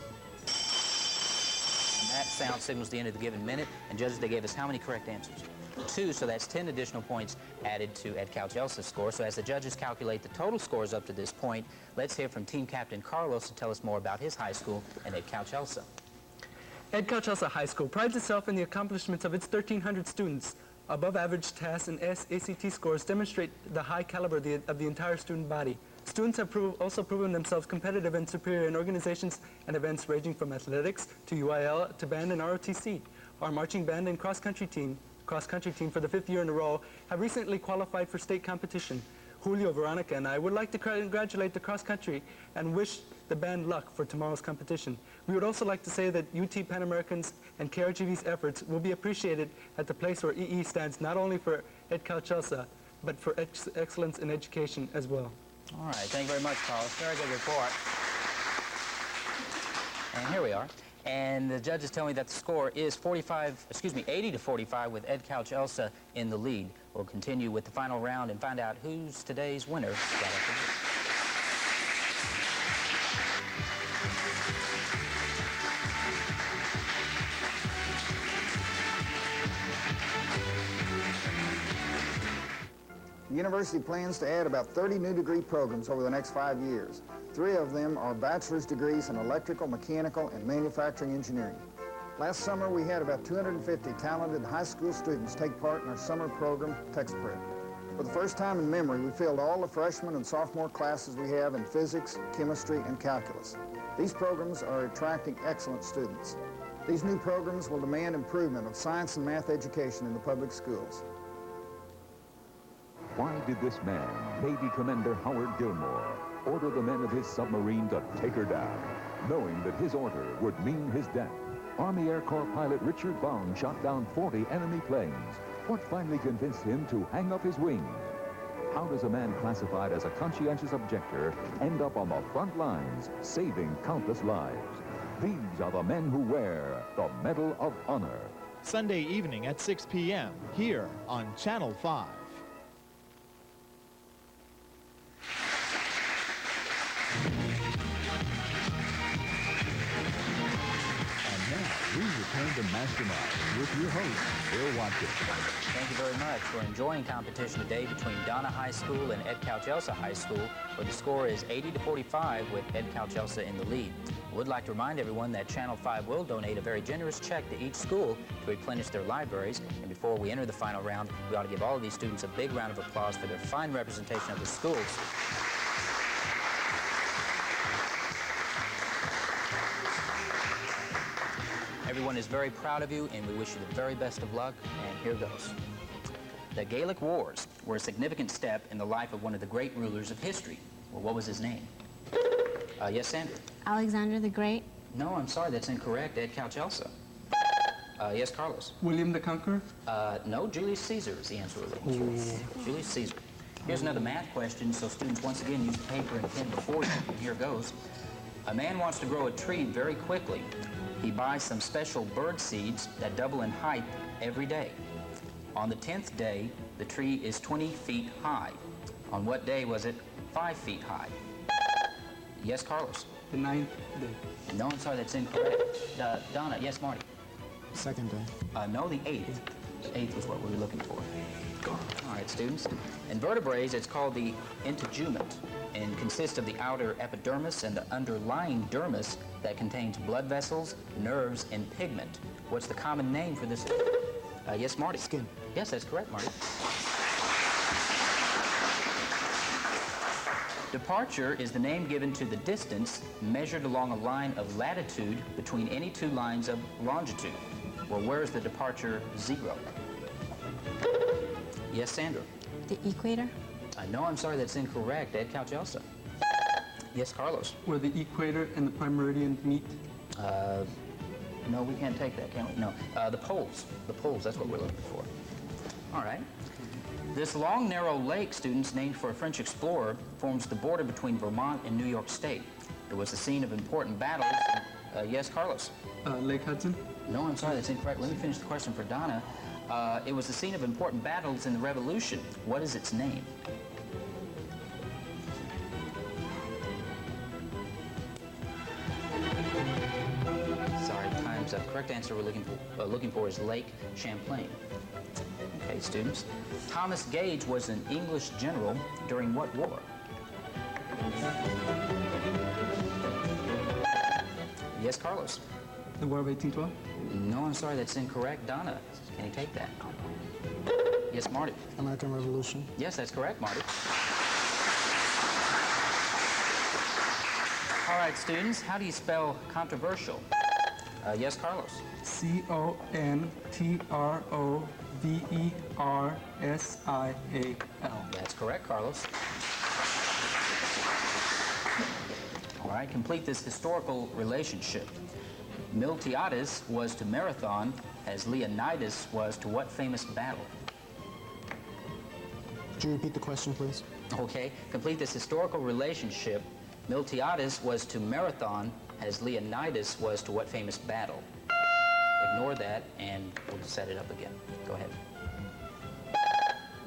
And that sound signals the end of the given minute. And judges, they gave us how many correct answers? 2, so that's 10 additional points added to Ed Couch Elsa's score. So as the judges calculate the total scores up to this point, let's hear from team captain Carlos to tell us more about his high school and Ed Couch Elsa. Ed Couch Elsa High School prides itself in the accomplishments of its 1,300 students. Above-average TAS and ACT scores demonstrate the high caliber of the entire student body. Students have also proven themselves competitive and superior in organizations and events ranging from athletics to UIL to band and ROTC. Our marching band and cross-country team for the 5th year in a row have recently qualified for state competition. Julio, Veronica, and I would like to congratulate the cross-country and wish the band luck for tomorrow's competition. We would also like to say that UT Pan Americans and KRGV's efforts will be appreciated at the place where EE stands not only for Ed Couch Elsa, but for excellence in education as well. All right, thank you very much, Carlos. Very good report. And here we are. And the judges tell me that the score is 80 to 45 with Ed Couch Elsa in the lead. We'll continue with the final round and find out who's today's winner. The university plans to add about 30 new degree programs over the next 5 years. 3 of them are bachelor's degrees in electrical, mechanical, and manufacturing engineering. Last summer, we had about 250 talented high school students take part in our summer program, Text Prep. For the first time in memory, we filled all the freshman and sophomore classes we have in physics, chemistry, and calculus. These programs are attracting excellent students. These new programs will demand improvement of science and math education in the public schools. Why did this man, Navy Commander Howard Gilmore, order the men of his submarine to take her down, knowing that his order would mean his death? Army Air Corps pilot Richard Bond shot down 40 enemy planes. What finally convinced him to hang up his wings? How does a man classified as a conscientious objector end up on the front lines, saving countless lives? These are the men who wear the Medal of Honor. Sunday evening at 6 p.m. here on Channel 5. return to Masterminds with your host, Bill Watkins. Thank you very much. We're enjoying competition today between Donna High School and Ed Couch-Elsa High School, where the score is 80-45 with Ed Couch-Elsa in the lead. I would like to remind everyone that Channel 5 will donate a very generous check to each school to replenish their libraries. And before we enter the final round, we ought to give all of these students a big round of applause for their fine representation of the schools. Everyone is very proud of you, and we wish you the very best of luck, and here goes. The Gaelic Wars were a significant step in the life of one of the great rulers of history. Well, what was his name? Yes, Sandra? Alexander the Great. No, I'm sorry, that's incorrect. Ed Couch-Elsa. Yes, Carlos? William the Conqueror? No, Julius Caesar is the answer we're looking for. Julius Caesar. Here's another math question, so students once again use paper and pen before you, and here goes. A man wants to grow a tree very quickly. He buys some special bird seeds that double in height every day. On the 10th day, the tree is 20 feet high. On what day was it 5 feet high? Yes, Carlos? The 9th day. No, I'm sorry, that's incorrect. Donna, yes, Marty? Second day. No, the 8th. The 8th was what we were looking for. All right, students. In vertebrates, it's called the integument and consists of the outer epidermis and the underlying dermis that contains blood vessels, nerves, and pigment. What's the common name for this? Yes, Marty? Skin. Yes, that's correct, Marty. Departure is the name given to the distance measured along a line of latitude between any two lines of longitude. Well, where is the departure 0? Yes, Sandra? The equator. No, I'm sorry, that's incorrect. Ed Couch-Elsa. Yes, Carlos? Where the equator and the prime meridian meet? No, we can't take that, can we? No. The poles. The poles, that's what we're looking for. All right. This long, narrow lake, students, named for a French explorer, forms the border between Vermont and New York State. It was the scene of important battles. Yes, Carlos? Lake Hudson? No, I'm sorry, that's incorrect. Let me finish the question for Donna. It was the scene of important battles in the Revolution. What is its name? Sorry, time's up. Correct answer we're looking for is Lake Champlain. Okay, students. Thomas Gage was an English general during what war? Yes, Carlos? The War of 1812? No, I'm sorry, that's incorrect. Donna, can you take that? Yes, Marty? American Revolution. Yes, that's correct, Marty. All right, students, how do you spell controversial? Yes, Carlos? C-O-N-T-R-O-V-E-R-S-I-A-L. That's correct, Carlos. All right, complete this historical relationship. Miltiades was to Marathon as Leonidas was to what famous battle? Could you repeat the question, please? Okay, complete this historical relationship. Miltiades was to Marathon as Leonidas was to what famous battle? Ignore that, and we'll set it up again. Go ahead.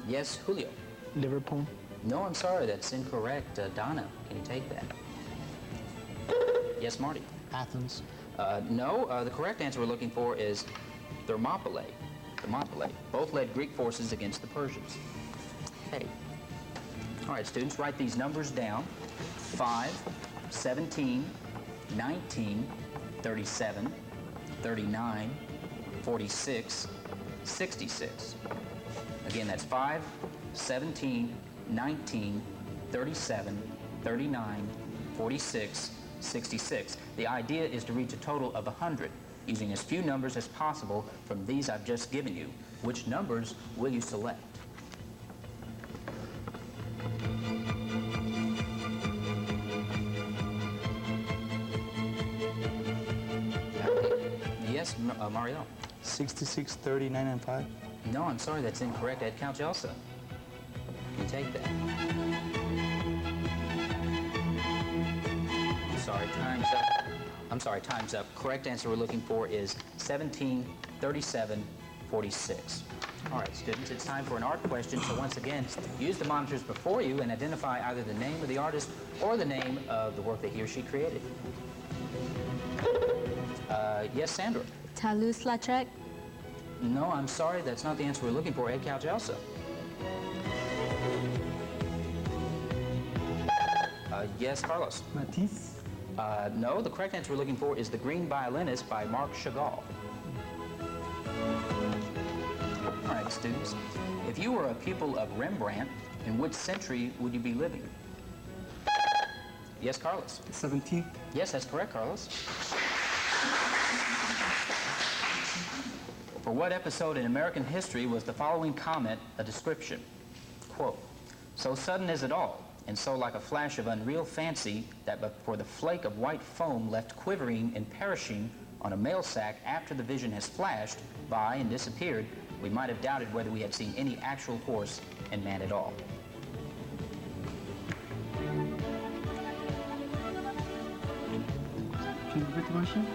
Yes, Julio? Liverpool. No, I'm sorry, that's incorrect. Donna, can you take that? Yes, Marty? Athens. No, the correct answer we're looking for is Thermopylae. Thermopylae. Both led Greek forces against the Persians. Okay. All right, students, write these numbers down. 5, 17, 19, 37, 39, 46, 66. Again, that's 5, 17, 19, 37, 39, 46, 66. The idea is to reach a total of 100, using as few numbers as possible from these I've just given you. Which numbers will you select? Yes, Mario? 66, 39, and 5. No, I'm sorry, that's incorrect. Ed Couch-Elsa. You take that. I'm sorry, time's up. Correct answer we're looking for is 17, 37, 46. All right, students, it's time for an art question. So once again, use the monitors before you and identify either the name of the artist or the name of the work that he or she created. Yes, Sandra? Toulouse-Lautrec? No, I'm sorry, that's not the answer we're looking for. Ed Couch Elsa. Yes, Carlos. Matisse? No, the correct answer we're looking for is The Green Violinist by Marc Chagall. All right, students. If you were a pupil of Rembrandt, in which century would you be living? Yes, Carlos. 17th? Yes, that's correct, Carlos. For what episode in American history was the following comment a description? Quote, so sudden is it all, and so like a flash of unreal fancy, that but for the flake of white foam left quivering and perishing on a mail sack after the vision has flashed by and disappeared, we might have doubted whether we had seen any actual horse and man at all. Can you repeat the question?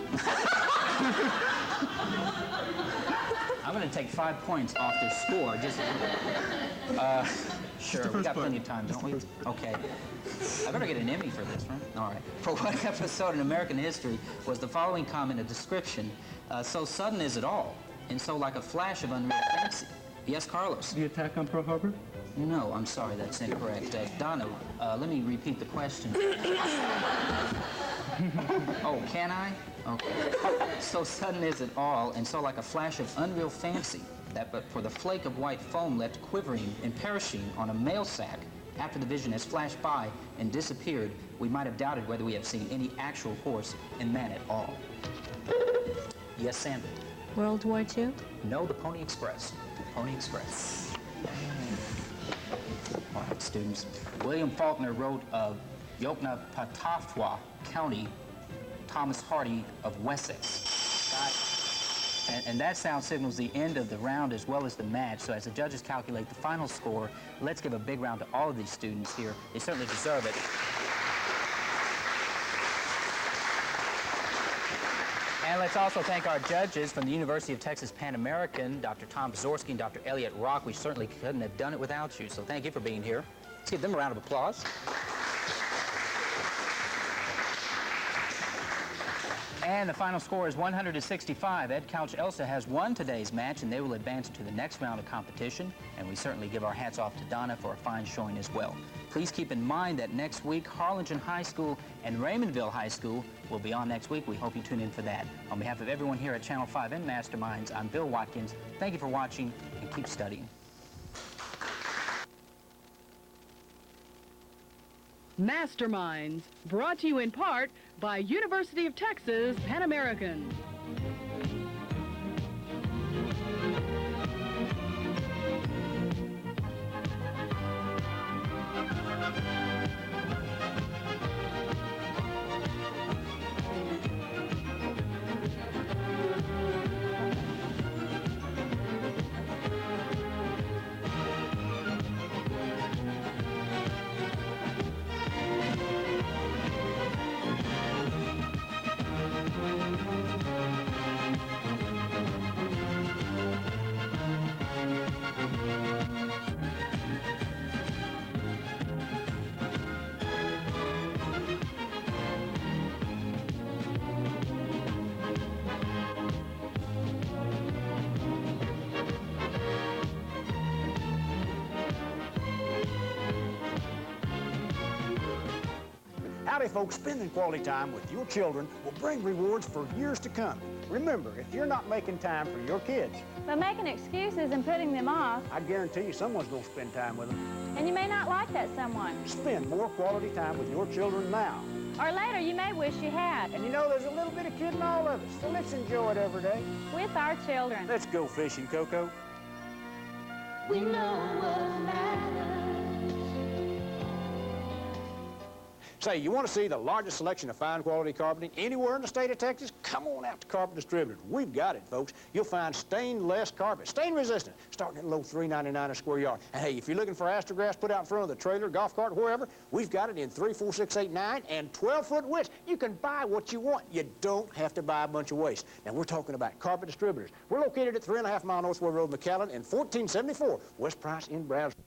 I'm going to take 5 points off their score. Just, sure, we got plenty of time, don't we? Okay. I better get an Emmy for this, right? All right. For what episode in American history was the following comment a description? So sudden is it all, and so like a flash of unreal fancy. Yes, Carlos? The attack on Pearl Harbor? No, I'm sorry, that's incorrect. Donna, let me repeat the question. Oh, can I? Okay. So sudden is it all, and so like a flash of unreal fancy, that but for the flake of white foam left quivering and perishing on a mail sack after the vision has flashed by and disappeared, we might have doubted whether we have seen any actual horse and man at all. Yes, Sandra? World War II? No, the Pony Express. The Pony Express. All right, students. William Faulkner wrote of Yoknapatawpha County, Thomas Hardy of Wessex. And that sound signals the end of the round as well as the match. So as the judges calculate the final score, let's give a big round to all of these students here. They certainly deserve it. And let's also thank our judges from the University of Texas Pan American, Dr. Tom Bzorski and Dr. Elliot Rock. We certainly couldn't have done it without you, so thank you for being here. Let's give them a round of applause. And the final score is 100-65. Ed Couch Elsa has won today's match, and they will advance to the next round of competition. And we certainly give our hats off to Donna for a fine showing as well. Please keep in mind that next week, Harlingen High School and Raymondville High School will be on next week. We hope you tune in for that. On behalf of everyone here at Channel 5 and Masterminds, I'm Bill Watkins. Thank you for watching, and keep studying. Masterminds, brought to you in part by University of Texas Pan American. Howdy, folks. Spending quality time with your children will bring rewards for years to come. Remember, if you're not making time for your kids, but making excuses and putting them off, I guarantee you someone's going to spend time with them. And you may not like that someone. Spend more quality time with your children now. Or later, you may wish you had. And you know, there's a little bit of kid in all of us, so let's enjoy it every day. With our children. Let's go fishing, Coco. We know what matters. Say, you want to see the largest selection of fine quality carpeting anywhere in the state of Texas? Come on out to Carpet Distributors. We've got it, folks. You'll find stainless carpet, stain resistant, starting at low $3.99 a square yard. And hey, if you're looking for astrographs put out in front of the trailer, golf cart, wherever, we've got it in 3, 4, 6, 8, 9, and 12-foot widths. You can buy what you want. You don't have to buy a bunch of waste. Now, we're talking about Carpet Distributors. We're located at 3.5 Mile Northward Road, McAllen, and 1474 West Price in Brownsville.